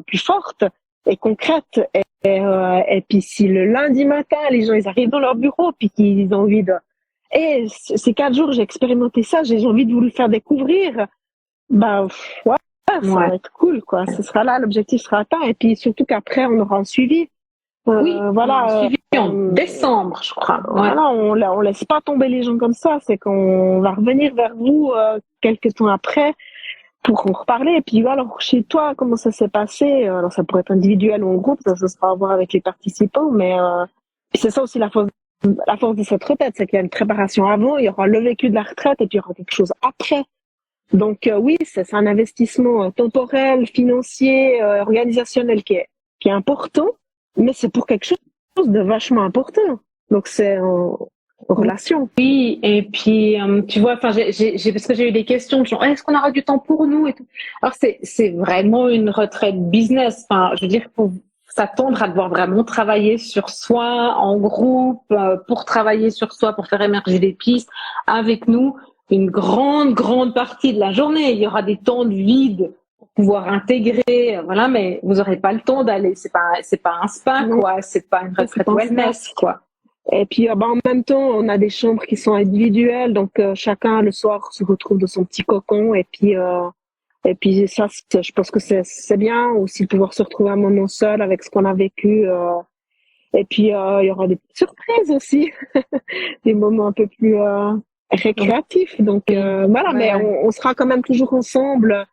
plus forte et concrète. Et puis si le lundi matin, les gens ils arrivent dans leur bureau, puis qu'ils ont envie de, ces 4 jours j'ai expérimenté ça, j'ai envie de vous le faire découvrir. Ça va être cool, quoi. Ce sera là, l'objectif sera atteint, et puis surtout qu'après on aura un suivi. Un suivi en décembre, je crois. Voilà, on laisse pas tomber les gens comme ça, c'est qu'on va revenir vers vous quelques temps après pour en reparler. Et puis alors chez toi, comment ça s'est passé? Alors ça pourrait être individuel ou en groupe, ça sera à voir avec les participants, mais c'est ça aussi la force de cette retraite, c'est qu'il y a une préparation avant, il y aura le vécu de la retraite, et puis il y aura quelque chose après. Donc oui, c'est un investissement temporel, financier, organisationnel qui est important, mais c'est pour quelque chose de vachement important. Donc c'est en relation. Oui, et puis tu vois, parce que j'ai eu des questions genre est-ce qu'on aura du temps pour nous et tout. Alors c'est vraiment une retraite business. Enfin, je veux dire, faut s'attendre à devoir vraiment travailler sur soi en groupe, pour travailler sur soi, pour faire émerger des pistes avec nous. Une grande partie de la journée. Il y aura des temps de vide pour pouvoir intégrer, voilà, mais vous aurez pas le temps d'aller. C'est pas un spa, quoi. C'est pas une retraite wellness, quoi. Et puis, en même temps, on a des chambres qui sont individuelles, donc chacun le soir se retrouve dans son petit cocon. Et puis ça, je pense que c'est bien aussi de pouvoir se retrouver un moment seul avec ce qu'on a vécu. Et puis, il y aura des petites surprises aussi, des moments un peu plus récréatif, donc mais on sera quand même toujours ensemble,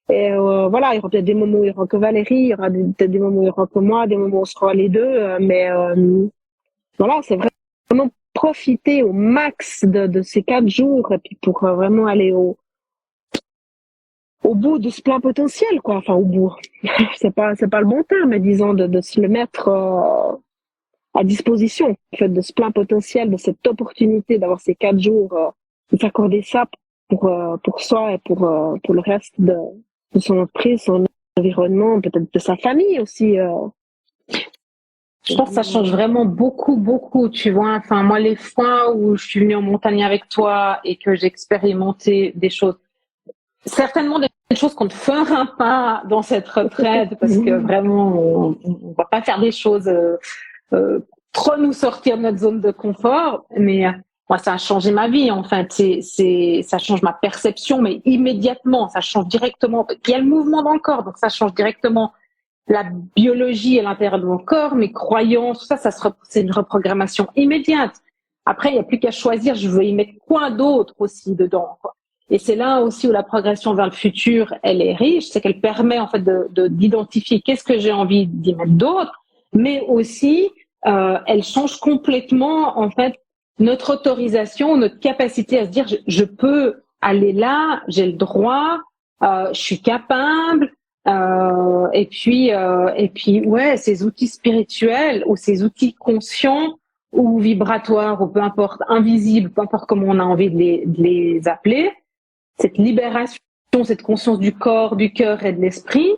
et voilà, il y aura peut-être des moments où il y aura que Valérie, il y aura peut-être des moments où il y aura que moi, des moments où on sera les deux, mais voilà, c'est vraiment profiter au max de ces 4 jours, et puis pour vraiment aller au bout de ce plein potentiel, quoi. Enfin, au bout, c'est pas le bon terme, mais disons de se le mettre à disposition, en fait, de ce plein potentiel, de cette opportunité d'avoir ces 4 jours, de s'accorder ça pour soi et pour le reste de son entreprise, son environnement, peut-être de sa famille aussi. Je pense que ça change vraiment beaucoup, tu vois. Enfin, moi, les fois où je suis venue en montagne avec toi et que j'ai expérimenté des choses certainement des choses qu'on ne fera pas dans cette retraite parce que vraiment, on va pas faire des choses trop nous sortir de notre zone de confort. Mais moi, ça a changé ma vie. En fait, ça change ma perception, mais immédiatement, ça change directement. Il y a le mouvement dans le corps, donc ça change directement la biologie à l'intérieur de mon corps, mes croyances, tout ça, c'est une reprogrammation immédiate. Après, il n'y a plus qu'à choisir, je veux y mettre quoi d'autre aussi dedans, quoi. Et c'est là aussi où la progression vers le futur, elle est riche, c'est qu'elle permet en fait d'identifier qu'est-ce que j'ai envie d'y mettre d'autre, mais aussi elle change complètement en fait notre autorisation, notre capacité à se dire je peux aller là, j'ai le droit, je suis capable. Et puis ouais, ces outils spirituels ou ces outils conscients ou vibratoires ou peu importe, invisibles, peu importe comment on a envie de les appeler, cette libération, cette conscience du corps, du cœur et de l'esprit,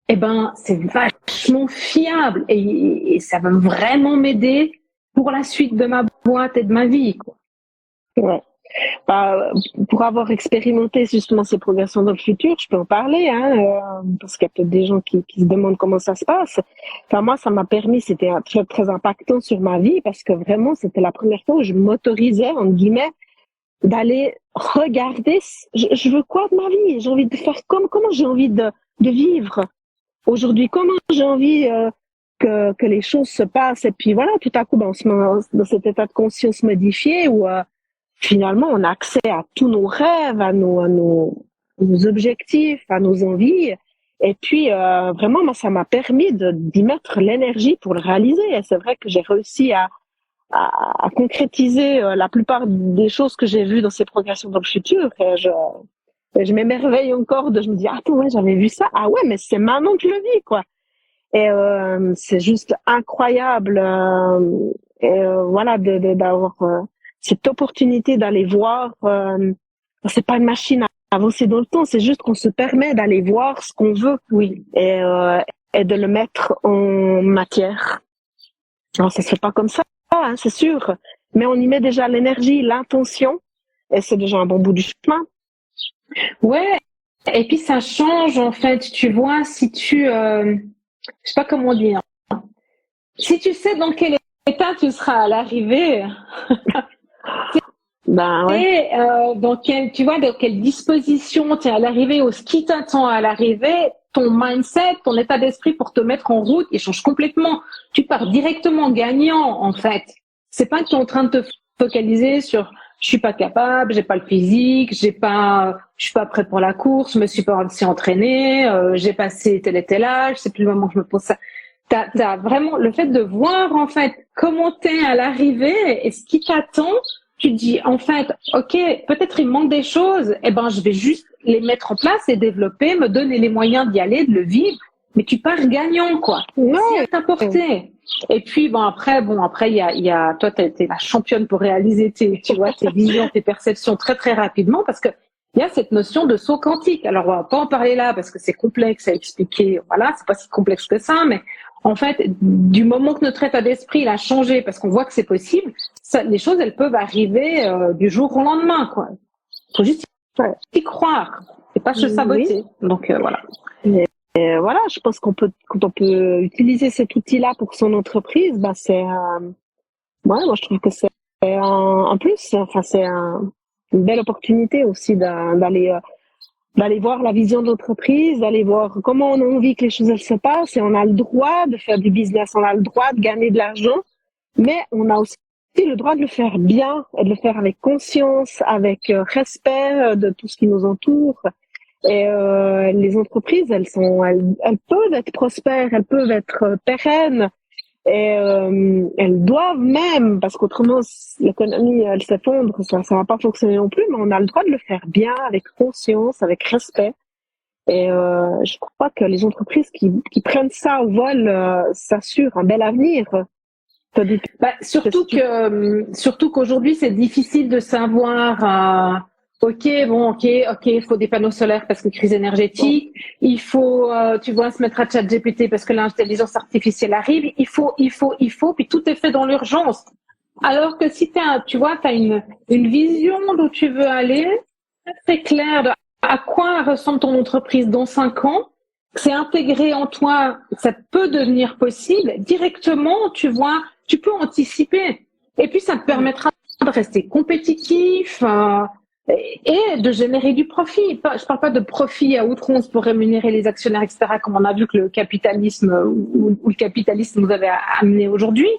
eh ben c'est vachement fiable et ça va vraiment m'aider pour la suite de ma boîte et de ma vie, quoi. Ouais. Pour avoir expérimenté justement ces progressions dans le futur, je peux en parler, parce qu'il y a peut-être des gens qui se demandent comment ça se passe. Enfin, moi, ça m'a permis, c'était très, très impactant sur ma vie parce que vraiment, c'était la première fois où je m'autorisais, entre guillemets, d'aller regarder, je veux quoi de ma vie? J'ai envie de faire comment j'ai envie de vivre aujourd'hui? Comment j'ai envie que les choses se passent? Et puis voilà, tout à coup, on se met dans cet état de conscience modifié où finalement, on a accès à tous nos rêves, à nos objectifs, à nos envies. Et puis, vraiment, moi, ça m'a permis d'y mettre l'énergie pour le réaliser. Et c'est vrai que j'ai réussi à concrétiser la plupart des choses que j'ai vues dans ces progressions dans le futur. Et je m'émerveille encore je me dis, attends, ouais, j'avais vu ça. Ah ouais, mais c'est maintenant que je le vis, quoi. Et c'est juste incroyable. Voilà, d'avoir cette opportunité d'aller voir. C'est pas une machine à avancer dans le temps, c'est juste qu'on se permet d'aller voir ce qu'on veut, oui, et de le mettre en matière. Alors ça se fait pas comme ça, c'est sûr, mais on y met déjà l'énergie, l'intention, et c'est déjà un bon bout du chemin. Ouais, et puis ça change en fait, tu vois, si tu, je sais pas comment dire, si tu sais dans quel état tu seras à l'arrivée. Ben ouais. Et dans quelle disposition tu es à l'arrivée ou ce qui t'attend à l'arrivée, ton mindset, ton état d'esprit pour te mettre en route, il change complètement. Tu pars directement gagnant en fait. C'est pas que tu es en train de te focaliser sur je suis pas capable, j'ai pas le physique, je suis pas prête pour la course, je me suis pas aussi entraînée, j'ai passé tel et tel âge, c'est plus le moment que je me pose ça. T'as vraiment le fait de voir en fait comment t'es à l'arrivée et ce qui t'attend. Tu te dis, en fait, ok, peut-être il manque des choses, je vais juste les mettre en place et développer, me donner les moyens d'y aller, de le vivre, mais tu pars gagnant, quoi. Non. C'est à ta portée. Et puis, après, il y a, toi, t'es la championne pour réaliser tes visions, tes perceptions très, très rapidement parce que il y a cette notion de saut quantique. Alors, on va pas en parler là parce que c'est complexe à expliquer. Voilà, c'est pas si complexe que ça, mais en fait, du moment que notre état d'esprit il a changé, parce qu'on voit que c'est possible, les choses elles peuvent arriver du jour au lendemain, quoi. Faut juste y croire, et pas se saboter. Oui. Donc voilà. Et voilà, je pense quand on peut utiliser cet outil-là pour son entreprise, c'est moi je trouve que c'est en plus, enfin c'est une belle opportunité aussi d'aller voir la vision de l'entreprise, d'aller voir comment on a envie que les choses elles se passent, et on a le droit de faire du business, on a le droit de gagner de l'argent, mais on a aussi le droit de le faire bien, et de le faire avec conscience, avec respect de tout ce qui nous entoure. Et les entreprises, elles peuvent être prospères, elles peuvent être pérennes, et elles doivent même, parce qu'autrement l'économie elle s'effondre, ça va pas fonctionner non plus, mais on a le droit de le faire bien, avec conscience, avec respect. Et je crois que les entreprises qui prennent ça au vol s'assurent un bel avenir. Surtout qu'aujourd'hui c'est difficile de savoir. Ok, il faut des panneaux solaires parce que crise énergétique. Il faut, se mettre à ChatGPT parce que l'intelligence artificielle arrive. Il faut, puis tout est fait dans l'urgence. Alors que si t'as une vision d'où tu veux aller, très clair de à quoi ressemble ton entreprise dans 5 ans. C'est intégré en toi, ça peut devenir possible. Directement, tu vois, tu peux anticiper. Et puis, ça te permettra de rester compétitif et de générer du profit. Je parle pas de profit à outrance pour rémunérer les actionnaires, etc., comme on a vu que le capitalisme ou le capitalisme nous avait amené aujourd'hui.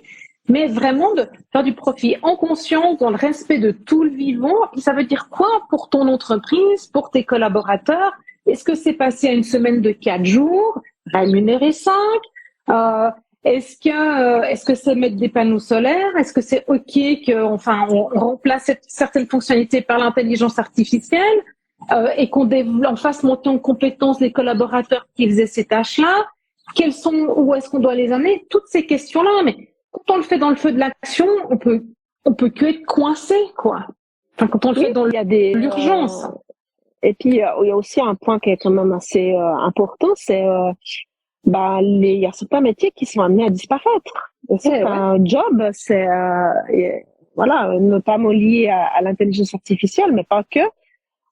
Mais vraiment de faire du profit en conscience, dans le respect de tout le vivant. Et ça veut dire quoi pour ton entreprise, pour tes collaborateurs? Est-ce que c'est passé à une semaine de 4 jours, rémunérer 5? Est-ce que c'est mettre des panneaux solaires? Est-ce que c'est OK on remplace certaines fonctionnalités par l'intelligence artificielle et qu'on fasse monter en compétence les collaborateurs qui faisaient ces tâches-là? Où est-ce qu'on doit les amener? Toutes ces questions-là, mais quand on le fait dans le feu de l'action, on peut que être coincé, quoi. Enfin, quand on le fait dans l'urgence. Et puis, il y a aussi un point qui est quand même assez important, c'est il y a certains métiers qui sont amenés à disparaître. Un job, c'est notamment lié à l'intelligence artificielle, mais pas que,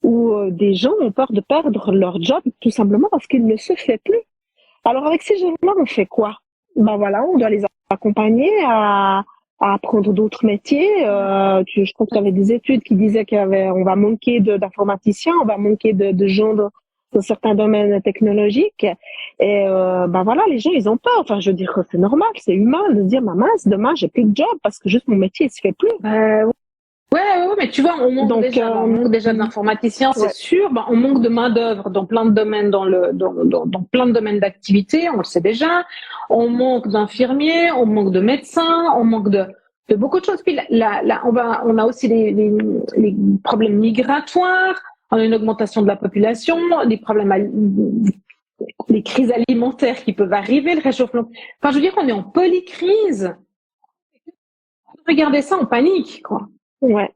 où des gens ont peur de perdre leur job tout simplement parce qu'il ne se fait plus. Alors avec ces gens-là, on fait quoi? On doit les accompagner à apprendre d'autres métiers. Je crois que tu avais des études qui disaient on va manquer d'informaticiens, on va manquer de gens dans certains domaines technologiques. Et les gens, ils ont peur. Enfin, je veux dire, c'est normal, c'est humain de se dire, mince, demain, j'ai plus de job parce que juste mon métier, il se fait plus. Ouais, mais tu vois, on manque déjà d'informaticiens, c'est sûr. On manque de main d'œuvre dans plein de domaines, dans plein de domaines d'activité, on le sait déjà. On manque d'infirmiers, on manque de médecins, on manque de beaucoup de choses. Puis on a aussi les problèmes migratoires, on a une augmentation de la population, les crises alimentaires qui peuvent arriver, le réchauffement. Enfin, je veux dire, on est en polycrise. Regardez ça, on panique, quoi. Ouais.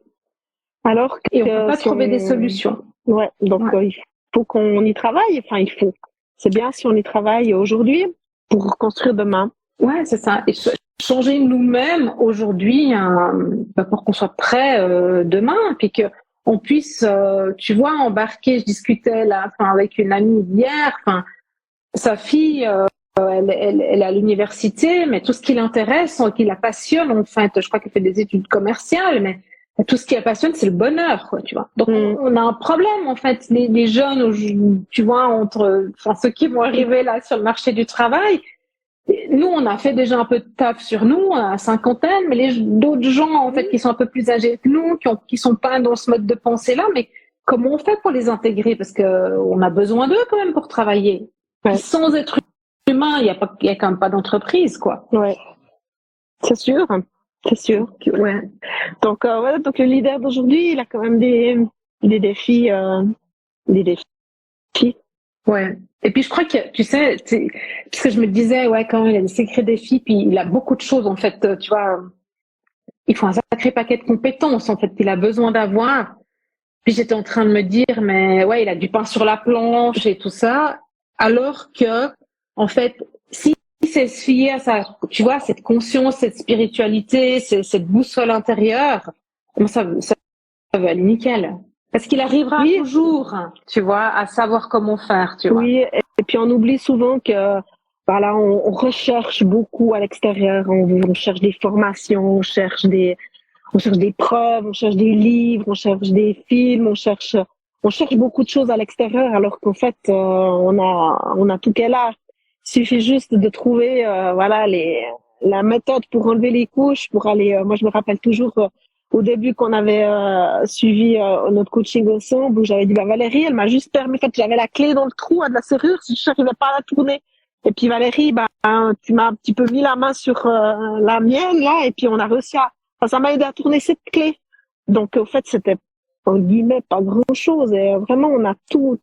Alors et on peut pas trouver des solutions. Ouais. Donc il faut qu'on y travaille. Enfin, il faut. C'est bien si on y travaille aujourd'hui pour construire demain. Ouais, c'est ça. Et changer nous-mêmes aujourd'hui pour qu'on soit prêt demain, puis que on puisse, tu vois, embarquer. Je discutais là, avec une amie hier. Sa fille. Elle est à l'université, mais tout ce qui l'intéresse, qui la passionne, en fait, je crois qu'elle fait des études commerciales, mais tout ce qui la passionne, c'est le bonheur, quoi, tu vois. Donc, on a un problème, en fait, les jeunes, tu vois, ceux qui vont arriver là sur le marché du travail. Nous, on a fait déjà un peu de taf sur nous, à cinquantaine, mais d'autres gens, en fait, qui sont un peu plus âgés que nous, qui sont pas dans ce mode de pensée-là, mais comment on fait pour les intégrer? Parce que on a besoin d'eux, quand même, pour travailler. Ouais. Sans être humain, il y a quand même pas d'entreprise, quoi. Ouais. C'est sûr. Ouais. Donc le leader d'aujourd'hui, il a quand même des défis, Ouais. Et puis je crois que tu sais, parce que je me disais quand il a des sacrés défis, puis il a beaucoup de choses en fait, tu vois. Il faut un sacré paquet de compétences en fait qu'il a besoin d'avoir. Puis j'étais en train de me dire mais il a du pain sur la planche et tout ça, alors que en fait, si c'est se fier à tu vois, cette conscience, cette spiritualité, cette boussole intérieure, ça va aller nickel. Parce qu'il arrivera toujours, tu vois, à savoir comment faire, tu vois. Oui, et puis on oublie souvent que, on recherche beaucoup à l'extérieur, on cherche des formations, on cherche des preuves, on cherche des livres, on cherche des films, on cherche beaucoup de choses à l'extérieur, alors qu'en fait, on a tout qu'elle a. Il suffit juste de trouver la méthode pour enlever les couches, pour aller. Moi, je me rappelle toujours au début qu'on avait suivi notre coaching ensemble, où j'avais dit Valérie, elle m'a juste permis. En fait, j'avais la clé dans le trou de la serrure, si je n'arrivais pas à la tourner. Et puis Valérie, tu m'as un petit peu mis la main sur la mienne là, et puis on a réussi ça m'a aidé à tourner cette clé. Donc au fait, c'était en guillemets pas grand chose. Et vraiment, on a tout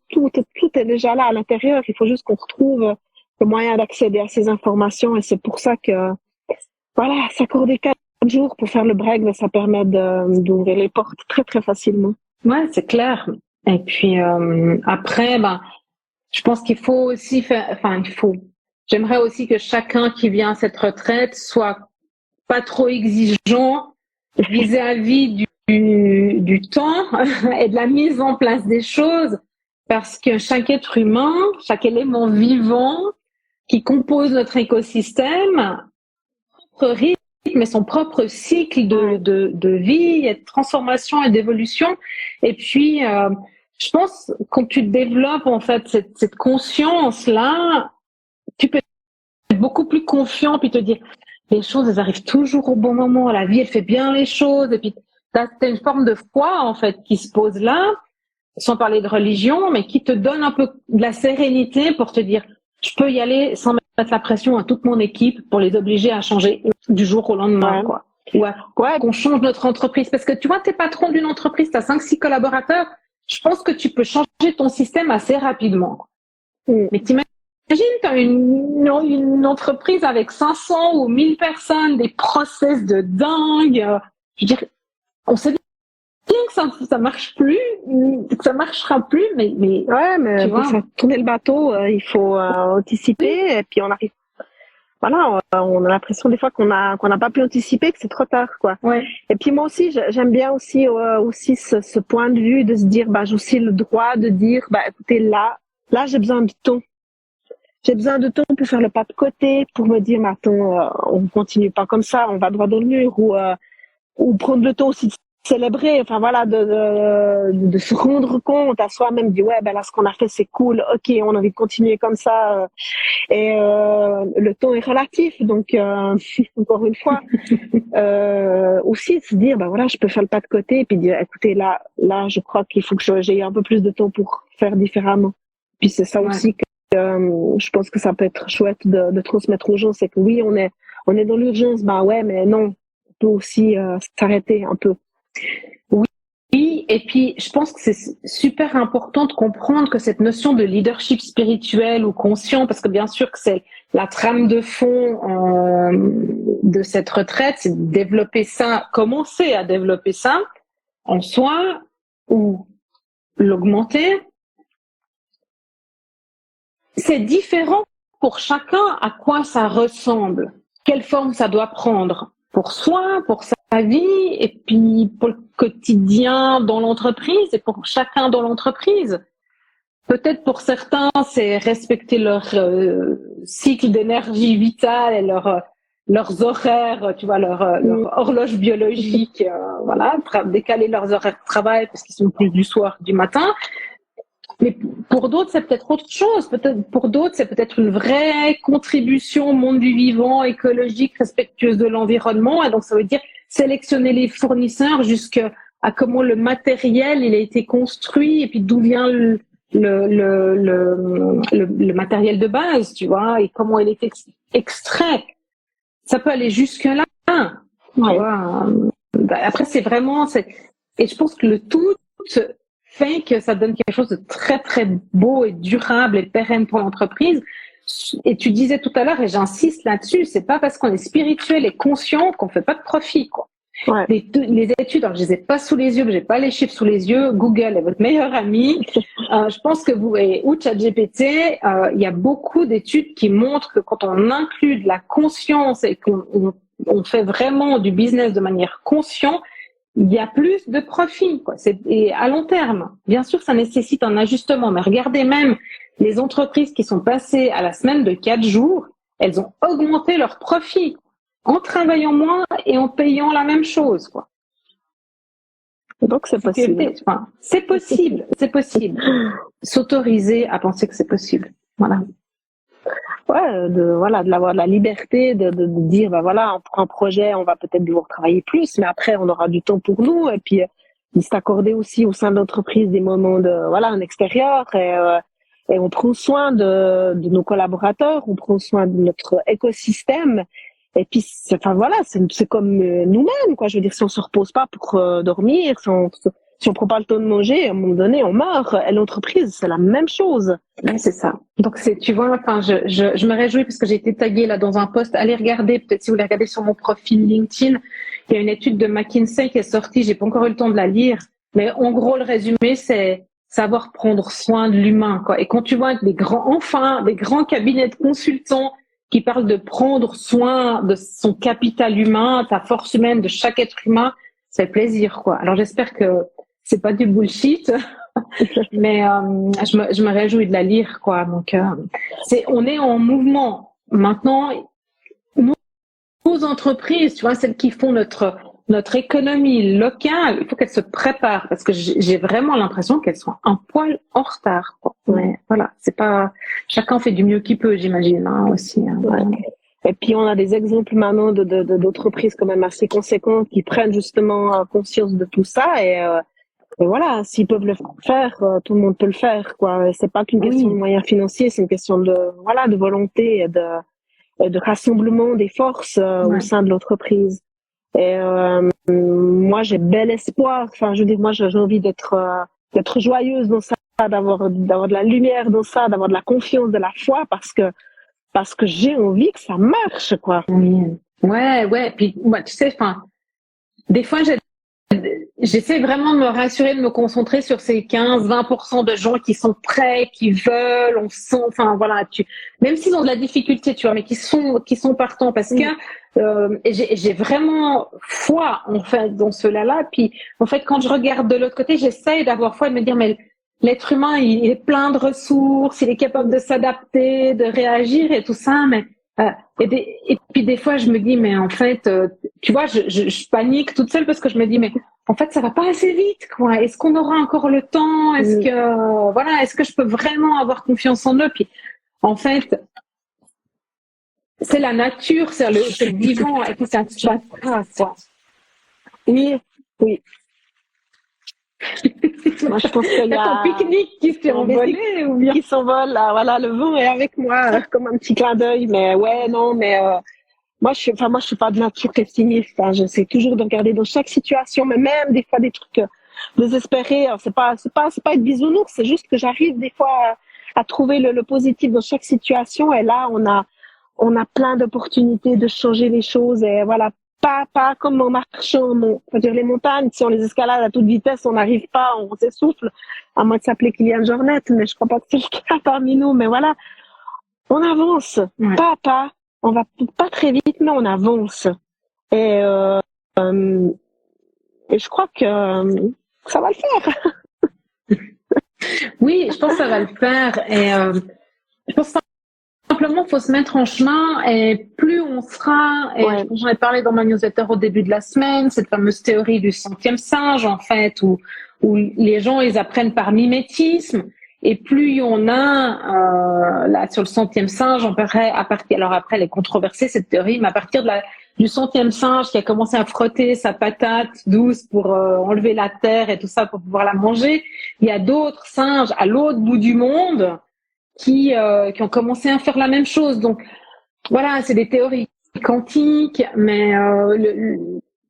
est déjà là à l'intérieur. Il faut juste qu'on retrouve le moyen d'accéder à ces informations, et c'est pour ça que s'accorder 4 jours pour faire le break, ça permet d'ouvrir les portes très très facilement. Ouais, c'est clair. Et puis après, je pense qu'il faut aussi j'aimerais aussi que chacun qui vient à cette retraite soit pas trop exigeant vis-à-vis du temps et de la mise en place des choses, parce que chaque être humain, chaque élément vivant qui compose notre écosystème a son propre rythme et son propre cycle de vie et de transformation et d'évolution. Et puis, je pense, quand tu développes en fait cette conscience-là, tu peux être beaucoup plus confiant puis te dire les choses, elles arrivent toujours au bon moment, la vie, elle fait bien les choses, et puis t'as une forme de foi en fait qui se pose là, sans parler de religion, mais qui te donne un peu de la sérénité pour te dire je peux y aller sans mettre la pression à toute mon équipe pour les obliger à changer du jour au lendemain, quoi. Qu'on change notre entreprise. Parce que tu vois, t'es patron d'une entreprise, t'as 5-6 collaborateurs, je pense que tu peux changer ton système assez rapidement. Mais t'imagines, t'as une entreprise avec 500 ou 1000 personnes, des process de dingue. Je veux dire, on sait bien que ça marche plus, que ça marchera plus, mais tu vois, pour tourner le bateau, il faut anticiper, et puis on arrive. Voilà, on a l'impression des fois qu'on n'a pas pu anticiper, que c'est trop tard, quoi. Ouais. Et puis moi aussi, j'aime bien aussi ce point de vue de se dire, j'ai aussi le droit de dire, écoutez, là j'ai besoin de temps. J'ai besoin de temps pour faire le pas de côté, pour me dire, mais attends, on continue pas comme ça, on va droit dans le mur, ou prendre le temps aussi de célébrer, enfin voilà, de se rendre compte à soi-même, dire là ce qu'on a fait c'est cool, ok, on a envie de continuer comme ça, et le temps est relatif, donc encore une fois, aussi se dire voilà, je peux faire le pas de côté et puis dire écoutez là je crois qu'il faut que j'ai un peu plus de temps pour faire différemment. Puis c'est ça aussi que je pense que ça peut être chouette de transmettre aux gens, c'est que oui, on est dans l'urgence, mais non, on peut aussi s'arrêter un peu. Oui, et puis je pense que c'est super important de comprendre que cette notion de leadership spirituel ou conscient, parce que bien sûr que c'est la trame de fond de cette retraite, c'est de développer ça, commencer à développer ça en soi ou l'augmenter. C'est différent pour chacun à quoi ça ressemble, quelle forme ça doit prendre pour soi, pour sa vie, et puis pour le quotidien dans l'entreprise et pour chacun dans l'entreprise. Peut-être pour certains, c'est respecter leur cycle d'énergie vitale et leurs horaires, tu vois, leur horloge biologique, décaler leurs horaires de travail parce qu'ils sont plus du soir, du matin. Mais pour d'autres, c'est peut-être autre chose. Pour d'autres, c'est peut-être une vraie contribution au monde du vivant, écologique, respectueuse de l'environnement. Et donc, ça veut dire sélectionner les fournisseurs jusqu'à comment le matériel il a été construit et puis d'où vient le matériel de base, tu vois, et comment il est extrait. Ça peut aller jusque-là. Tu vois. Après, c'est vraiment... Et je pense que le tout fait que ça donne quelque chose de très, très beau et durable et pérenne pour l'entreprise. Et tu disais tout à l'heure, et j'insiste là-dessus, c'est pas parce qu'on est spirituel et conscient qu'on fait pas de profit, quoi. Ouais. Les études, alors je les ai pas sous les yeux, j'ai pas les chiffres sous les yeux. Google est votre meilleur ami. Je pense que ou ChatGPT, il y a beaucoup d'études qui montrent que quand on inclut de la conscience et qu'on fait vraiment du business de manière consciente, il y a plus de profit, quoi. Et à long terme. Bien sûr, ça nécessite un ajustement, mais regardez même les entreprises qui sont passées à la semaine de 4 jours, elles ont augmenté leurs profits en travaillant moins et en payant la même chose, quoi. Donc c'est possible. C'est possible. S'autoriser à penser que c'est possible. Voilà. Ouais, de l'avoir de la liberté de dire on prend un projet, on va peut-être devoir travailler plus, mais après on aura du temps pour nous, et puis il s'accorder aussi au sein de l'entreprise des moments en extérieur, et on prend soin de nos collaborateurs, on prend soin de notre écosystème, et puis c'est comme nous-mêmes, quoi. Je veux dire, si on se repose pas pour dormir, si on prend pas le temps de manger, à un moment donné, on meurt. Et l'entreprise, c'est la même chose. Ouais, c'est ça. Donc tu vois, je me réjouis parce que j'ai été taguée là dans un post. Allez regarder, peut-être si vous voulez regarder sur mon profil LinkedIn, il y a une étude de McKinsey qui est sortie. J'ai pas encore eu le temps de la lire, mais en gros, le résumé, c'est savoir prendre soin de l'humain, quoi. Et quand tu vois des grands cabinets de consultants qui parlent de prendre soin de son capital humain, ta force humaine, de chaque être humain, ça fait plaisir, quoi. Alors, j'espère que c'est pas du bullshit, mais je me réjouis de la lire, quoi. Donc, on est en mouvement. Maintenant, nos entreprises, tu vois, celles qui font notre économie locale, il faut qu'elles se préparent parce que j'ai vraiment l'impression qu'elles sont un poil en retard, quoi. Mais voilà, c'est pas, chacun fait du mieux qu'il peut, j'imagine, hein, aussi. Hein, ouais. Et puis on a des exemples maintenant d'entreprises quand même assez conséquentes qui prennent justement conscience de tout ça et voilà, s'ils peuvent le faire, tout le monde peut le faire, quoi. C'est pas qu'une question de moyens financiers, c'est une question de volonté et de rassemblement des forces au sein de l'entreprise. Et moi j'ai bel espoir. Enfin, je veux dire, moi j'ai envie d'être joyeuse dans ça, d'avoir de la lumière dans ça, d'avoir de la confiance, de la foi, parce que j'ai envie que ça marche, quoi. Ouais. Puis, tu sais, enfin, des fois, j'essaie vraiment de me rassurer, de me concentrer sur ces 15-20% de gens qui sont prêts, qui veulent, on sent, enfin, voilà, même s'ils ont de la difficulté, tu vois, mais qui sont partants, parce que, j'ai vraiment foi, en fait, dans cela-là. Puis, en fait, quand je regarde de l'autre côté, j'essaie d'avoir foi et de me dire, mais l'être humain, il est plein de ressources, il est capable de s'adapter, de réagir et tout ça, mais et puis des fois je me dis mais en fait tu vois je panique toute seule parce que je me dis mais en fait ça va pas assez vite, quoi. Est-ce qu'on aura encore le temps? Est-ce que je peux vraiment avoir confiance en eux? Puis en fait c'est la nature, c'est le vivant et puis ça se passe, quoi. Oui. Moi, je pense qu'il y a ton pique-nique qui s'est envolé ou bien qui s'envole là, voilà, le vent est avec moi comme un petit clin d'œil, mais moi je suis pas de nature pessimiste, hein. J'essaie toujours de regarder dans chaque situation, mais même des fois des trucs désespérés. C'est pas être bisounours, c'est juste que j'arrive des fois à trouver le positif dans chaque situation, et là on a plein d'opportunités de changer les choses, et voilà. Pas comme en marchant, c'est-à-dire les montagnes, si on les escalade à toute vitesse, on n'arrive pas, on s'essouffle, à moins de s'appeler Kylian Jornet, mais je crois pas que c'est le cas parmi nous, mais voilà, on avance, pas, on va pas très vite, mais on avance, et je crois que ça va le faire. Oui, je pense que ça va le faire, et je pense simplement, faut se mettre en chemin, et plus on sera, et j'en ai parlé dans ma newsletter au début de la semaine, cette fameuse théorie du 100e singe, en fait, où les gens, ils apprennent par mimétisme, et plus il y en a, là, sur le 100e singe, alors après, elle est controversée, cette théorie, mais à partir du 100e singe qui a commencé à frotter sa patate douce pour enlever la terre et tout ça pour pouvoir la manger, il y a d'autres singes à l'autre bout du monde qui ont commencé à faire la même chose. Donc voilà, c'est des théories quantiques, mais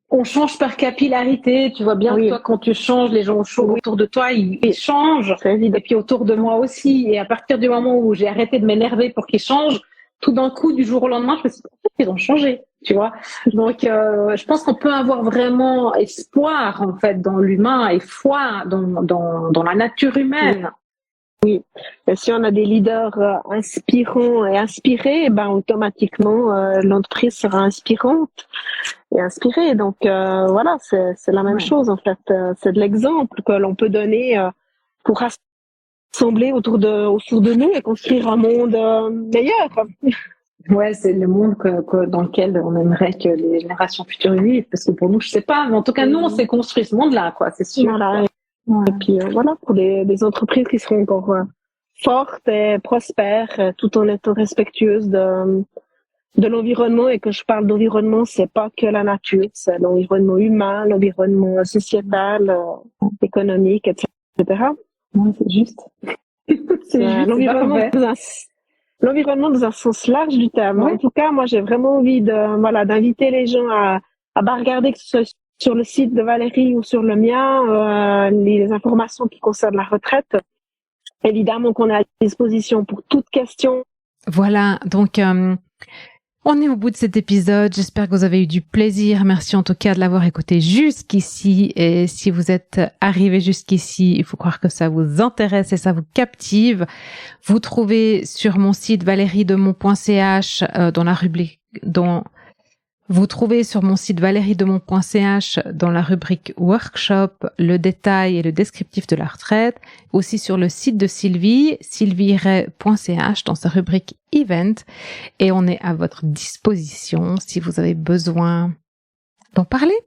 on change par capillarité. Tu vois bien que toi, quand tu changes, les gens autour de toi, ils changent. Et puis autour de moi aussi. Et à partir du moment où j'ai arrêté de m'énerver pour qu'ils changent, tout d'un coup, du jour au lendemain, je me suis dit, ils ont changé, tu vois. Donc, je pense qu'on peut avoir vraiment espoir, en fait, dans l'humain, et foi dans la nature humaine. Oui, et si on a des leaders inspirants et inspirés, ben automatiquement l'entreprise sera inspirante et inspirée. Donc voilà, c'est la même chose en fait. C'est de l'exemple que l'on peut donner pour rassembler autour de nous et construire un monde meilleur. Ouais, c'est le monde dans lequel on aimerait que les générations futures vivent. Parce que pour nous, je sais pas, mais en tout cas nous, on s'est construit ce monde-là, quoi. C'est sûr. Voilà. Et puis voilà, pour des entreprises qui seront encore fortes et prospères, tout en étant respectueuses de l'environnement. Et que je parle d'environnement, c'est pas que la nature, c'est l'environnement humain, l'environnement sociétal, économique, etc. Ouais, c'est juste. L'environnement dans un sens large du terme. Ouais. En tout cas, moi, j'ai vraiment envie d'inviter les gens à regarder, que ce soit sur le site de Valérie ou sur le mien, les informations qui concernent la retraite. Évidemment qu'on est à disposition pour toute question. Voilà, donc on est au bout de cet épisode. J'espère que vous avez eu du plaisir. Merci en tout cas de l'avoir écouté jusqu'ici. Et si vous êtes arrivé jusqu'ici, il faut croire que ça vous intéresse et ça vous captive. Vous trouvez sur mon site valeriedemont.ch dans la rubrique Vous trouvez sur mon site valeriedemont.ch dans la rubrique Workshop le détail et le descriptif de la retraite. Aussi sur le site de Sylvie, sylvieray.ch dans sa rubrique Event. Et on est à votre disposition si vous avez besoin d'en parler.